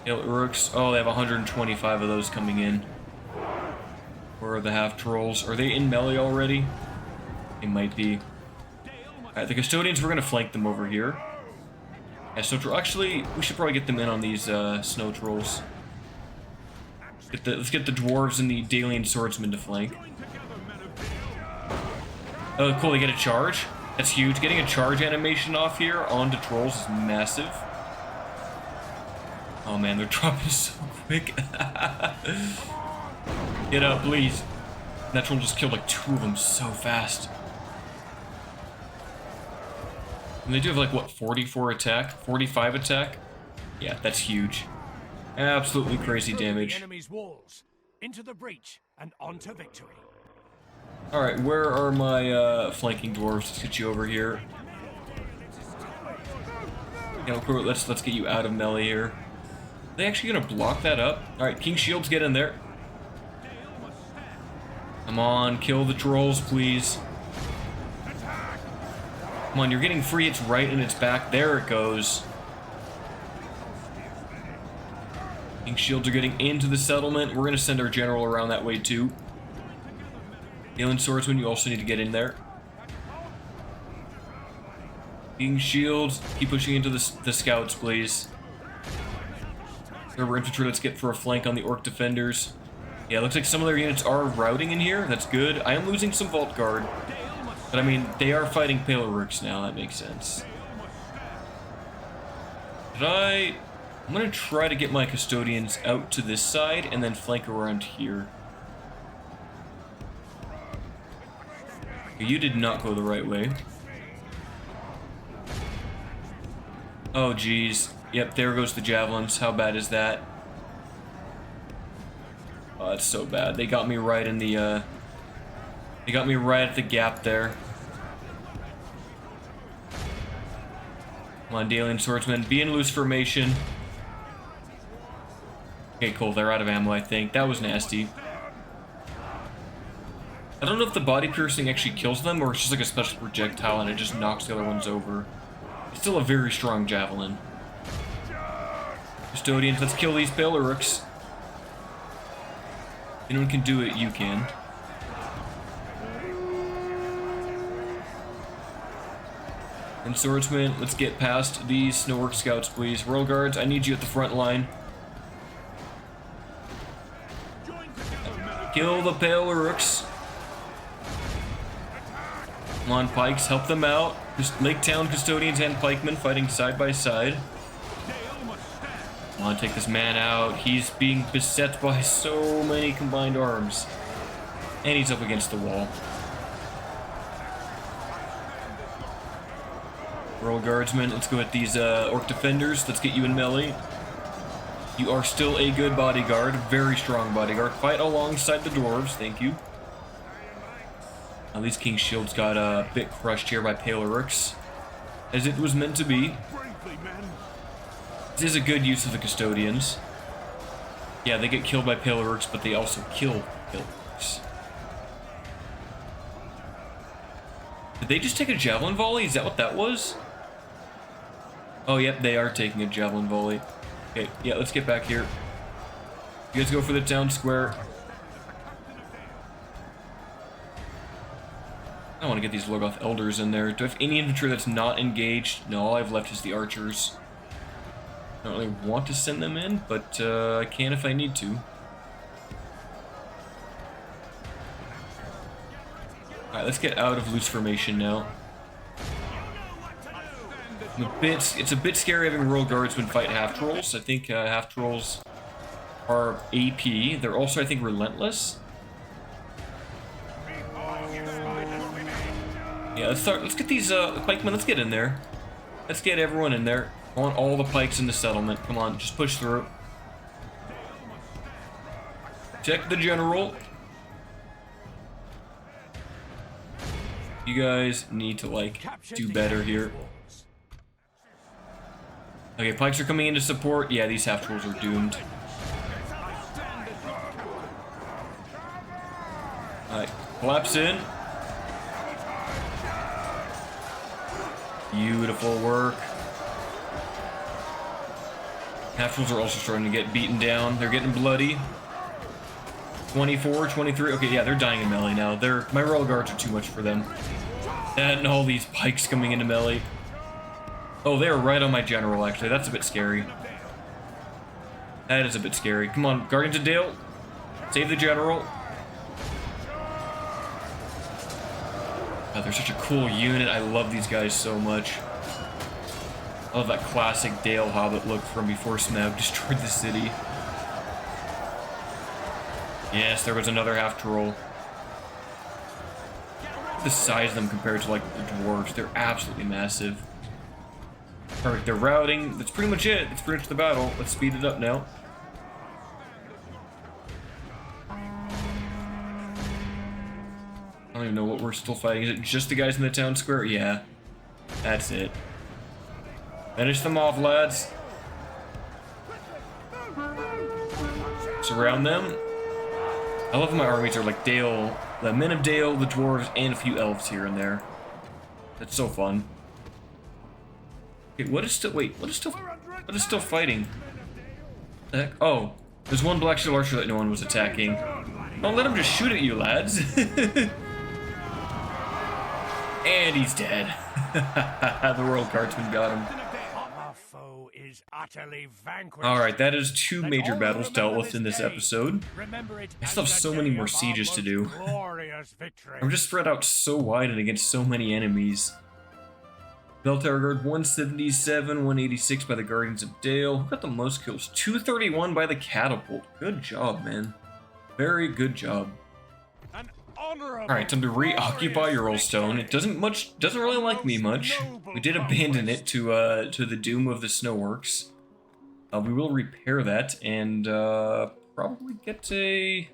A: Kill Uruks. Oh, they have 125 of those coming in. Where are the half-trolls? Are they in melee already? They might be. Alright, the custodians, we're gonna flank them over here. Yeah, snow troll. Actually, we should probably get them in on these snow trolls. Let's get the dwarves and the Dalian swordsmen to flank. Oh, cool, they get a charge. That's huge. Getting a charge animation off here onto trolls is massive. Oh man, they're dropping so quick. Get up, please. That troll just killed like 2 of them so fast. And they do have like, what, 44 attack? 45 attack? Yeah, that's huge. Absolutely crazy damage.
B: Enemy's walls, into the breach and onto victory.
A: Alright, where are my flanking dwarves? Let's get you over here. You know, let's get you out of melee here. Are they actually gonna block that up? Alright, King Shields, get in there. Come on, kill the trolls, please. Come on, you're getting free. It's right in its back. There it goes. King Shields are getting into the settlement. We're gonna send our general around that way too. Dalian swordsman, you also need to get in there. King Shields, keep pushing into the scouts, please. Silver infantry, let's get for a flank on the orc defenders. Yeah, looks like some of their units are routing in here. That's good. I am losing some Vault Guard. But I mean, they are fighting Pale Rooks now. That makes sense. I'm gonna try to get my custodians out to this side and then flank around here. You did not go the right way. Oh, geez. Yep, there goes the javelins. How bad is that? Oh, that's so bad. They got me right in the They got me right at the gap there. Come on, Dalian Swordsman. Be in loose formation. Okay, cool. They're out of ammo, I think. That was nasty. I don't know if the body piercing actually kills them or it's just like a special projectile and it just knocks the other ones over. It's still a very strong javelin. Custodians, let's kill these Pelorux. Anyone can do it, you can. And Swordsman, let's get past these Snowwork Scouts, please. Royal Guards, I need you at the front line. Kill the Pelorux. Come on, Pikes, help them out. Just Lake Town Custodians and Pikemen fighting side by side. Come on, take this man out. He's being beset by so many combined arms. And he's up against the wall. Royal Guardsmen, let's go at these Orc Defenders. Let's get you in melee. You are still a good bodyguard, very strong bodyguard. Fight alongside the dwarves, thank you. At least King's Shield's got a bit crushed here by Pelorux, as it was meant to be. This is a good use of the Custodians. Yeah, they get killed by Pelorux, but they also kill Pelorux. Did they just take a javelin volley? Is that what that was? Oh, yep, they are taking a javelin volley. Okay, yeah, let's get back here. You guys go for the town square. I want to get these Lorgoth Elders in there. Do I have any infantry that's not engaged? No, all I've left is the archers. I don't really want to send them in, but I can if I need to. Alright, let's get out of loose formation now. It's a bit scary having Royal Guardsmen fight half-trolls. I think half-trolls are AP. They're also, I think, relentless. Yeah, let's get these pikemen, let's get in there. Let's get everyone in there. I want all the pikes in the settlement. Come on, just push through. Check the general. You guys need to, like, do better here. Okay, pikes are coming in to support. Yeah, these half-trolls are doomed. Alright, collapse in. Beautiful work. Half-trolls are also starting to get beaten down. They're getting bloody. 24, 23. Okay, yeah, they're dying in melee now. My Royal Guards are too much for them. And all these pikes coming into melee. Oh, they are right on my general, actually. That's a bit scary. That is a bit scary. Come on, Guardians of Dale. Save the general. Oh, they're such a cool unit. I love these guys so much. I love that classic Dale Hobbit look from before Smaug destroyed the city. Yes, there was another half-troll. The size of them compared to, like, the dwarves, they're absolutely massive. Perfect, they're routing. That's pretty much it. That's pretty much the battle. Let's speed it up now. I don't even know what we're still fighting. Is it just the guys in the town square? Yeah. That's it. Finish them off, lads. Surround them. I love how my armies are like Dale, the men of Dale, the dwarves, and a few elves here and there. That's so fun. Okay, what is still fighting? The heck? Oh, there's one Black Shield Archer that no one was attacking. Don't let him just shoot at you, lads. And he's dead. The Royal Guardsman got him. Alright, that is 2 major battles dealt with in this episode. I still have so many more sieges to do. I'm just spread out so wide and against so many enemies. Bell Tower Guard 177, 186 by the Guardians of Dale. Who got the most kills? 231 by the Catapult. Good job, man. Very good job. Alright, time to reoccupy Eorlstone. It doesn't really like me much. We did abandon it to the doom of the Snowworks. We will repair that and probably get a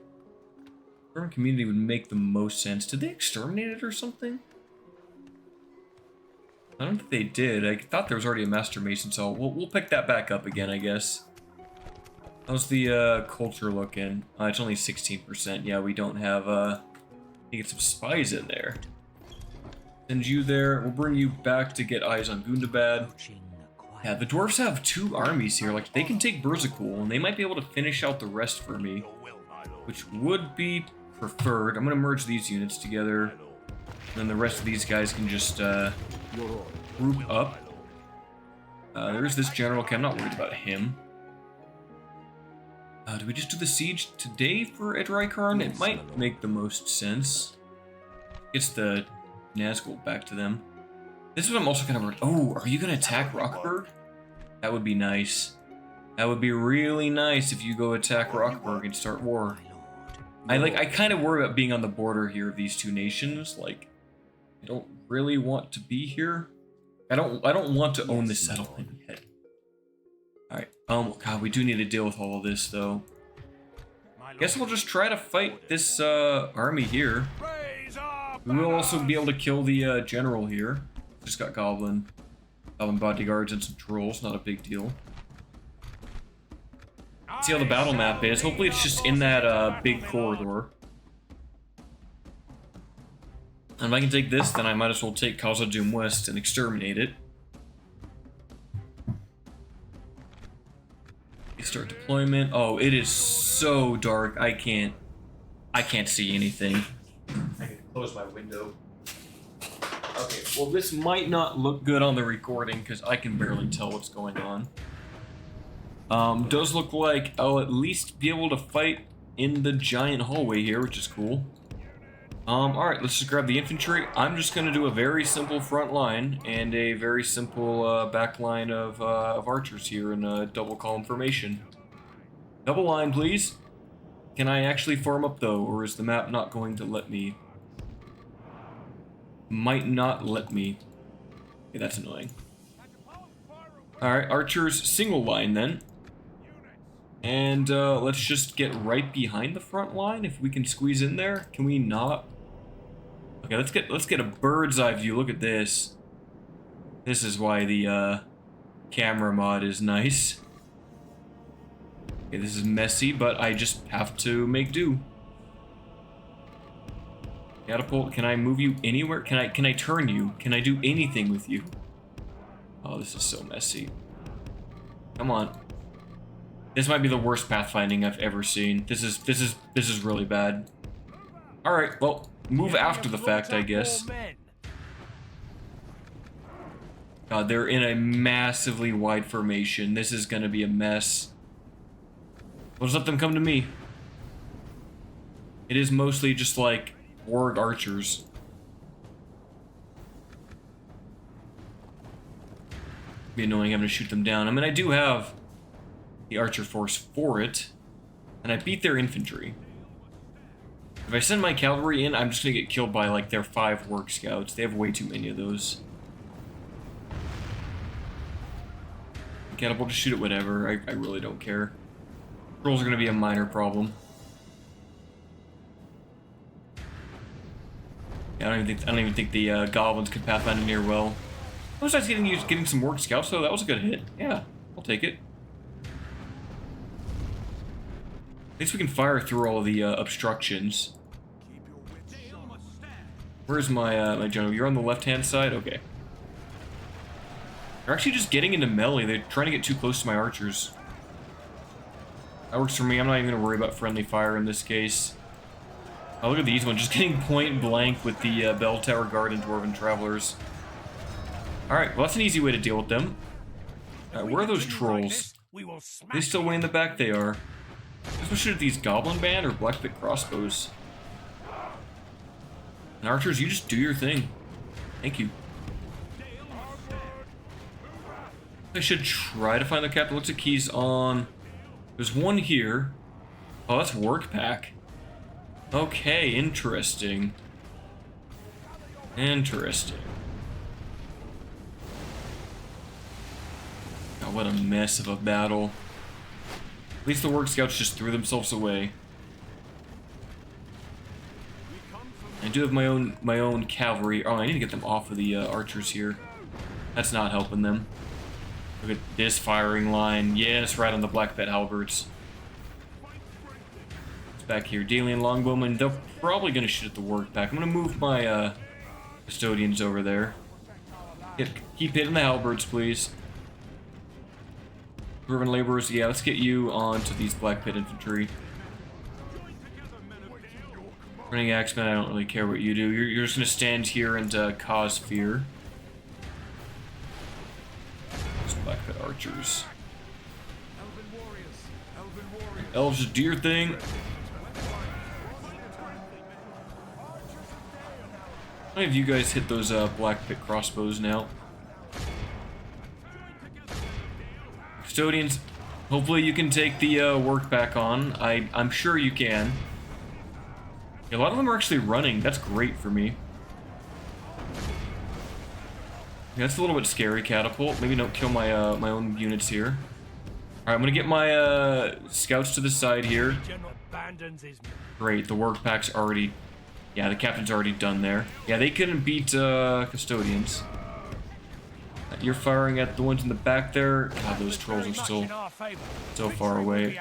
A: Urban community would make the most sense. Did they exterminate it or something? I don't think they did. I thought there was already a Master Mason, so we'll pick that back up again, I guess. How's the culture looking? It's only 16%. Yeah, we don't have get some spies in there. Send you there. We'll bring you back to get eyes on Gundabad. Yeah, the dwarves have 2 armies here. Like, they can take Berzakul, and they might be able to finish out the rest for me, which would be preferred. I'm gonna merge these units together, and then the rest of these guys can just group up. There's this general. Okay, I'm not worried about him. Do we just do the siege today for Edraikarn? It might make the most sense. It's the Nazgul back to them. This is what I'm also kind of worried. Oh, are you going to attack Rockburg? That would be nice. That would be really nice if you go attack Rockburg and start war. I kind of worry about being on the border here of these 2 nations. Like, I don't really want to be here. I don't want to own this settlement yet. Alright, God, we do need to deal with all of this, though. Guess we'll just try to fight this, army here. We will also be able to kill the, general here. Just got goblin bodyguards and some trolls, not a big deal. See how the battle map is. Hopefully it's just in that, big corridor. And if I can take this, then I might as well take Khazad-dum West and exterminate it. Start deployment. Oh, it is so dark. I can't see anything. I can close my window. Okay, well this might not look good on the recording because I can barely tell what's going on. Does look like I'll at least be able to fight in the giant hallway here, which is cool. Alright, let's just grab the infantry. I'm just gonna do a very simple front line and a very simple back line of archers here in a double column formation. Double line, please. Can I actually form up though, or is the map not going to let me? Might not let me. Okay, that's annoying. Alright, archers single line then. And let's just get right behind the front line if we can squeeze in there. Can we not? Okay, let's get a bird's eye view. Look at this. This is why the camera mod is nice. Okay, this is messy, but I just have to make do. Catapult, can I move you anywhere? Can I turn you? Can I do anything with you? Oh, this is so messy. Come on. This might be the worst pathfinding I've ever seen. This is really bad. All right, well, move after the fact, I guess. God, they're in a massively wide formation. This is gonna be a mess. We'll just let them come to me. It is mostly just like warg archers. It'd be annoying having to shoot them down. I mean, I do have the archer force for it, and I beat their infantry. If I send my cavalry in, I'm just gonna get killed by like their 5 work scouts. They have way too many of those. Catapult, just shoot it whatever. I really don't care. Trolls are gonna be a minor problem. Yeah, I don't even think the goblins could pathfind in here well. I was nice getting some work scouts though. That was a good hit. Yeah, I'll take it. At least we can fire through all of the obstructions. Where's my my general? You're on the left-hand side? Okay. They're actually just getting into melee. They're trying to get too close to my archers. That works for me. I'm not even going to worry about friendly fire in this case. Oh, look at these ones. Just getting point blank with the Bell Tower Guard and Dwarven Travelers. Alright, well that's an easy way to deal with them. Where are those trolls? They still way in the back? They are. Let's shoot at these Goblin Band or Blackpit Crossbows. And archers, you just do your thing. Thank you. I should try to find the cap. It looks like he's on... There's one here. Oh, that's Work Pack. Okay, interesting. Interesting. God, what a mess of a battle. At least the Work Scouts just threw themselves away. I do have my own cavalry. Oh, I need to get them off of the archers here. That's not helping them. Look at this firing line. Yes, right on the black pet halberds. It's back here. Dalian longbowmen. They're probably going to shoot at the work pack. I'm going to move my custodians over there. Keep hitting the halberds, please. Proven laborers. Yeah, let's get you onto these black pit infantry. Running axemen, I don't really care what you do. You're just going to stand here and cause fear. Black pit archers. Elves, just do your thing. How many of you guys hit those black pit crossbows now? Custodians, hopefully you can take the work back on. I'm sure you can. A lot of them are actually running. That's great for me. Yeah, that's a little bit scary, Catapult. Maybe don't kill my my own units here. Alright, I'm gonna get my scouts to the side here. Great, the work pack's already... Yeah, the captain's already done there. Yeah, they couldn't beat custodians. You're firing at the ones in the back there. God, those trolls are still so far away.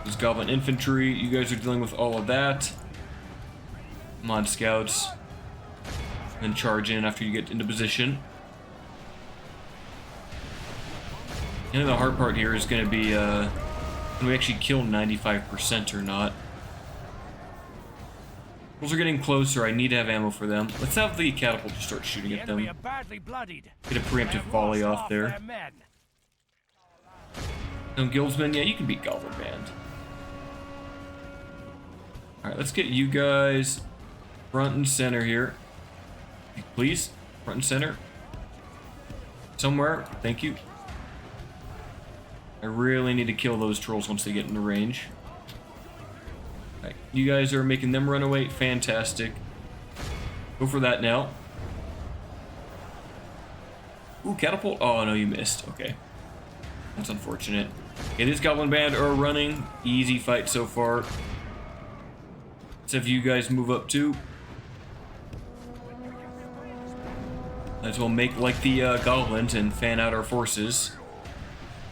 A: There's goblin infantry. You guys are dealing with all of that. Come on, scouts. And charge in after you get into position. And the hard part here is going to be, can we actually kill 95% or not? Trolls are getting closer. I need to have ammo for them. Let's have the catapult just start shooting at them. Get a preemptive volley off there. No guildsmen? Yeah, you can beat Goblin Band. Alright, let's get you guys front and center here. Please, front and center. Somewhere, thank you. I really need to kill those trolls once they get into range. Alright, you guys are making them run away. Fantastic. Go for that now. Ooh, catapult. Oh, no, you missed. Okay. That's unfortunate. Okay, this Goblin Band are running. Easy fight so far. Let's have you guys move up too. Might as well make like the goblins and fan out our forces.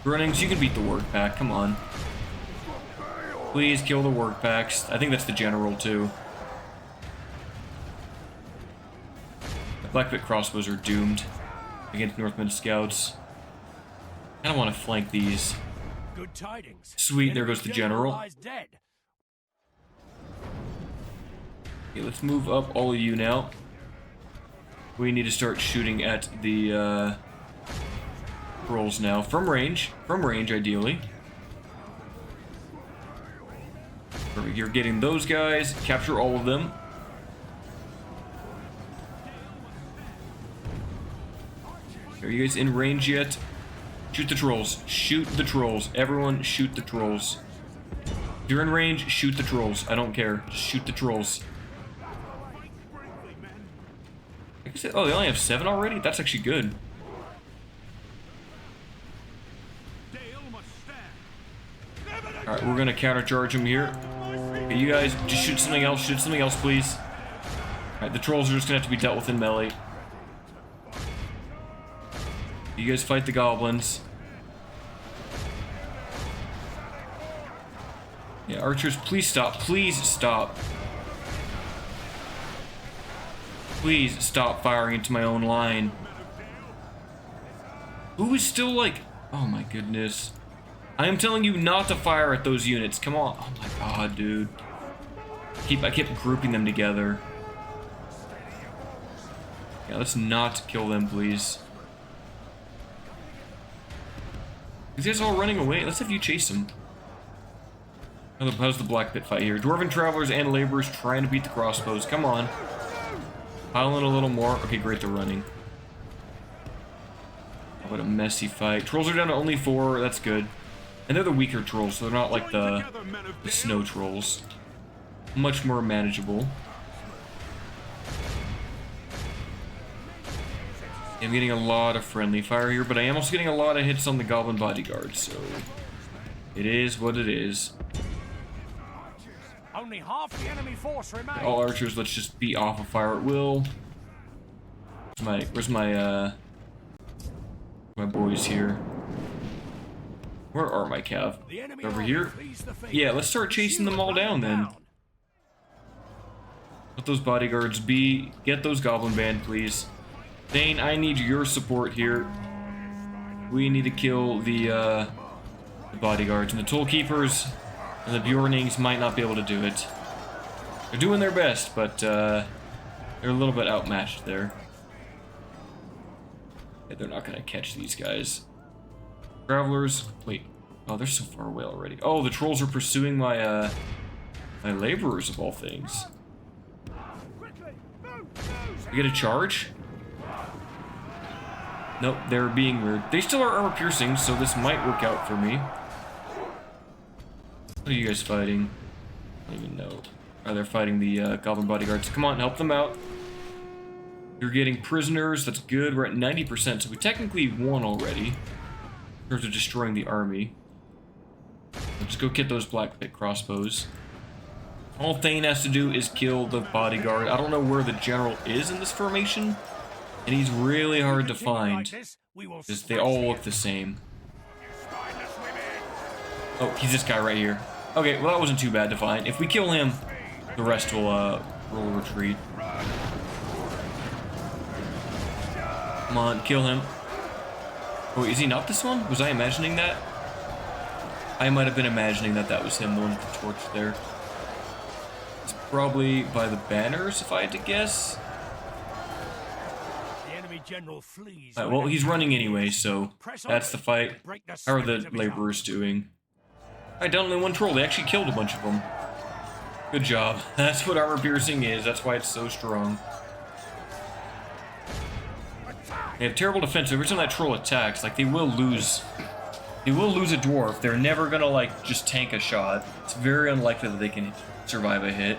A: Runnings, you can beat the work pack. Come on. Please kill the work packs. I think that's the general too. The black pit crossbows are doomed against Northman scouts. I don't want to flank these.
B: Good tidings.
A: Sweet, there goes the general. Okay, let's move up all of you now. We need to start shooting at the trolls now. From range, ideally. Perfect. You're getting those guys. Capture all of them. Are you guys in range yet? Shoot the trolls. Shoot the trolls. Everyone shoot the trolls. If you're in range, shoot the trolls. I don't care. Just shoot the trolls. Oh, they only have 7 already? That's actually good. Alright, we're gonna countercharge them here. Okay, you guys, just shoot something else. Shoot something else, please. Alright, the trolls are just gonna have to be dealt with in melee. You guys fight the goblins. Yeah, archers, please stop. Please stop. Please stop firing into my own line. Who is still like... Oh my goodness. I am telling you not to fire at those units. Come on. Oh my god, dude. I kept grouping them together. Yeah, let's not kill them, please. These guys are all running away. Let's have you chase them. How's the black pit fight here? Dwarven travelers and laborers trying to beat the crossbows. Come on. Pile in a little more. Okay, great, they're running. Oh, what a messy fight. Trolls are down to only 4. That's good. And they're the weaker trolls, so they're not like the snow trolls. Much more manageable. I'm getting a lot of friendly fire here, but I am also getting a lot of hits on the goblin bodyguard, so it is what it is.
B: Only half the enemy force remains.
A: All archers, let's just be off of fire at will. Where's my boys here? Where are my cav? Over here? Yeah, let's start chasing them all down then. Let those bodyguards be. Get those goblin band, please. Thane, I need your support here. We need to kill the bodyguards, and the toll keepers and the Bjornings might not be able to do it. They're doing their best, but they're a little bit outmatched there. Yeah, they're not gonna catch these guys. Travelers, wait. Oh, they're so far away already. Oh, the trolls are pursuing my my laborers of all things. You get a charge? Nope, they're being weird. They still are armor piercing, so this might work out for me. What are you guys fighting? I don't even know. Oh, they're fighting the goblin bodyguards. Come on, help them out. You're getting prisoners. That's good. We're at 90%, so we technically won already in terms of destroying the army. Let's go get those black pit crossbows. All Thane has to do is kill the bodyguard. I don't know where the general is in this formation, and he's really hard to find because they all look the same. Oh, he's this guy right here. Okay, well that wasn't too bad to find. If we kill him, the rest will retreat. Come on, kill him. Oh, is he not this one? Was I imagining that? I might have been imagining that that was him, the one with the torch there. It's probably by the banners, if I had to guess.
B: The enemy general flees.
A: Well, he's running anyway, so that's the fight. How are the laborers doing? I downed only one troll. They actually killed a bunch of them. Good job. That's what armor piercing is. That's why it's so strong. They have terrible defense. Every time that troll attacks, like, they will lose. They will lose a dwarf. They're never gonna, like, just tank a shot. It's very unlikely that they can survive a hit.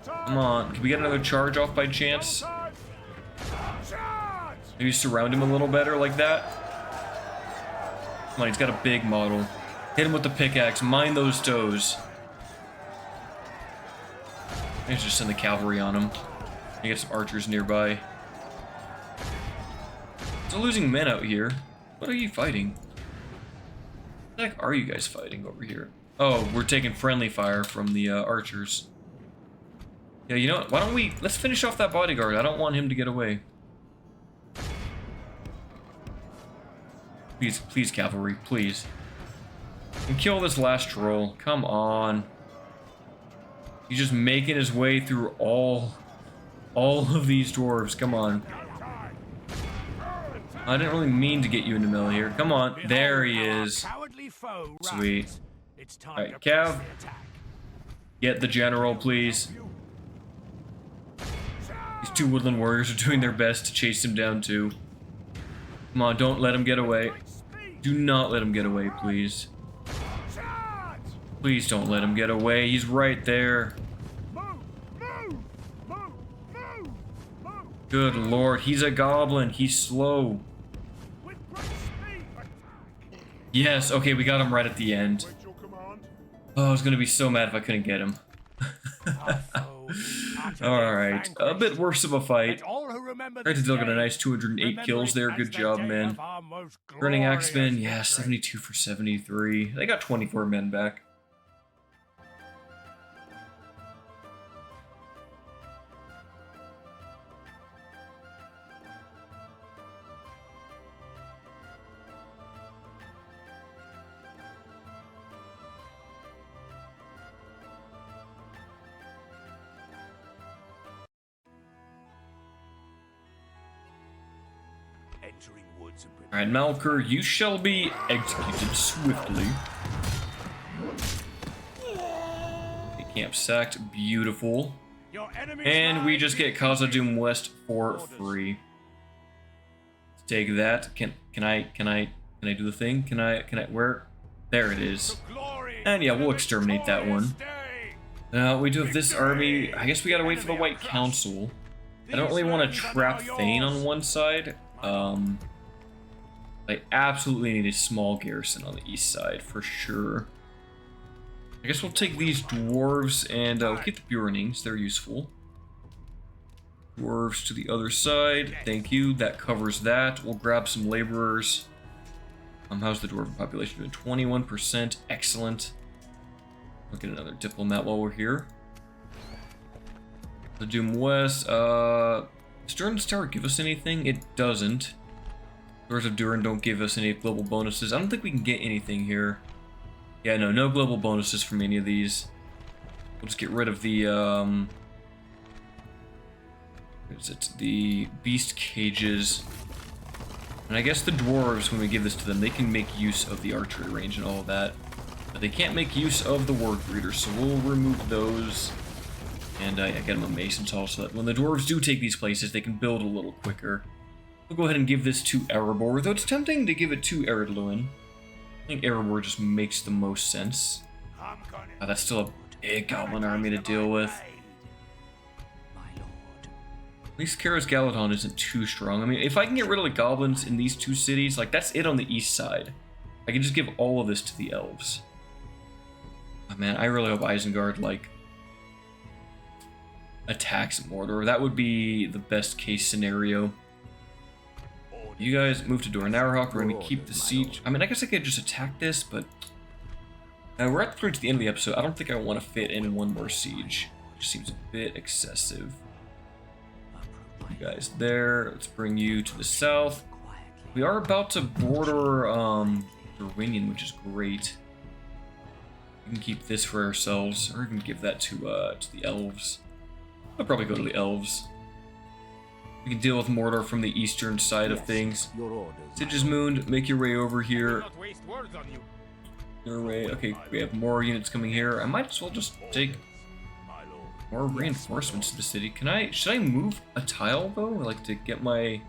A: Come on. Can we get another charge off by chance? Maybe surround him a little better like that? Come on, he's got a big model. Hit him with the pickaxe. Mine those toes. Let's just send the cavalry on him. You get some archers nearby. Still losing men out here. What are you fighting? What the heck are you guys fighting over here? Oh, we're taking friendly fire from the archers. Yeah, you know what? Why don't we... Let's finish off that bodyguard. I don't want him to get away. Please, please, cavalry, please. And kill this last troll. Come on. He's just making his way through all of these dwarves. Come on. I didn't really mean to get you into melee here. Come on. There he is. Sweet. Alright, Cav. Get the general, please. These two woodland warriors are doing their best to chase him down too. Come on, don't let him get away. Do not let him get away, please. Please don't let him get away. He's right there. Good lord, he's a goblin. He's slow. Yes, okay, we got him right at the end. Oh, I was gonna be so mad if I couldn't get him. Alright, a bit worse of a fight. Tried to get a nice 208 kills there. Good job, man. Burning Axemen, yeah, 72 for 73. They got 24 men back. Alright, Malker, you shall be executed swiftly. The camp sacked, beautiful. And we just get Khazad-dum West for free. Let's take that. Can I do the thing? Can I, where? There it is. And yeah, we'll exterminate that one. We do have this army. I guess we gotta wait for the White Council. I don't really want to trap Thane on one side. I absolutely need a small garrison on the east side, for sure. I guess we'll take these dwarves and we'll keep the Bjornings. They're useful. Dwarves to the other side. Thank you. That covers that. We'll grab some laborers. How's the dwarven population doing? 21%. Excellent. We'll get another diplomat while we're here. The Doom West. Does Durin's Tower give us anything? It doesn't. Doors of Durin don't give us any global bonuses. I don't think we can get anything here. Yeah, no global bonuses from any of these. We'll just get rid of the, what is it? The beast cages. And I guess the dwarves, when we give this to them, they can make use of the archery range and all of that. But they can't make use of the ward breeders, so we'll remove those. And I get them a mason's hall so that when the dwarves do take these places, they can build a little quicker. We'll go ahead and give this to Erebor, though it's tempting to give it to Eredluin. I think Erebor just makes the most sense. That's still a big goblin army to deal with. At least Kara's Galadon isn't too strong. I mean, if I can get rid of the goblins in these two cities, like, that's it on the east side. I can just give all of this to the elves. Oh, man, I really hope Isengard, like, attacks Mordor. That would be the best case scenario. You guys move to Dornarahawk. We're going to keep the siege. I mean, I guess I could just attack this, but we're at the end of the episode. I don't think I want to fit in one more siege. It just seems a bit excessive. You guys there. Let's bring you to the south. We are about to border Dorwinion, which is great. We can keep this for ourselves, or even give that to the elves. I'll probably go to the elves. We can deal with Mordor from the eastern side of things. Sigismund, make your way over here. Your way. Okay, we have more units coming here. I might as well just take more reinforcements to the city. Should I move a tile though? Like to get my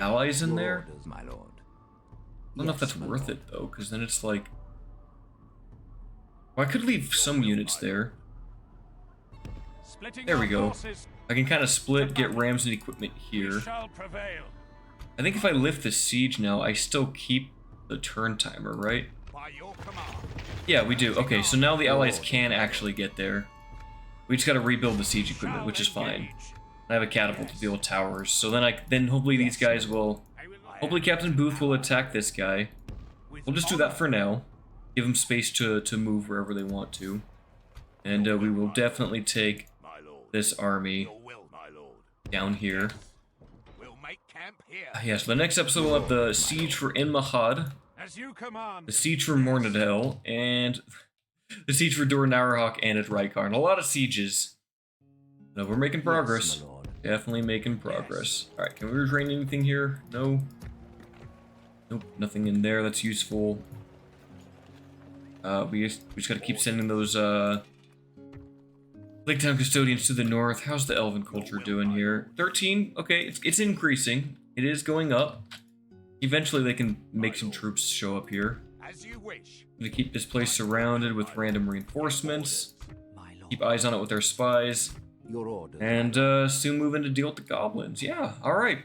A: allies in there? I don't know if that's worth it though, because then it's like, well, I could leave some units there. There we go. I can kind of split, get rams and equipment here. I think if I lift the siege now, I still keep the turn timer, right? Yeah, we do. Okay, so now the allies can actually get there. We just got to rebuild the siege equipment, which is fine. I have a catapult to deal with towers, so then hopefully these guys will. Hopefully Captain Booth will attack this guy. We'll just do that for now. Give them space to move wherever they want to, and we will definitely take this army down here. Yeah, so the next episode we'll have the siege for Enmahad, the siege for Mornadel, and the siege for Dornarahawk and at Rykar. A lot of sieges. No, we're making progress. Definitely making progress. Alright, can we retrain anything here? No. Nope, nothing in there that's useful. We just gotta keep sending those Lake Town Custodians to the north. How's the Elven culture doing here? 13. Okay, it's increasing. It is going up. Eventually they can make some troops show up here.
B: As you wish.
A: To keep this place surrounded with random reinforcements. Keep eyes on it with our spies. And soon move in to deal with the goblins. Yeah, alright.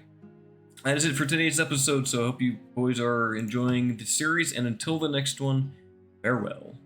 A: That is it for today's episode, so I hope you boys are enjoying the series, and until the next one, farewell.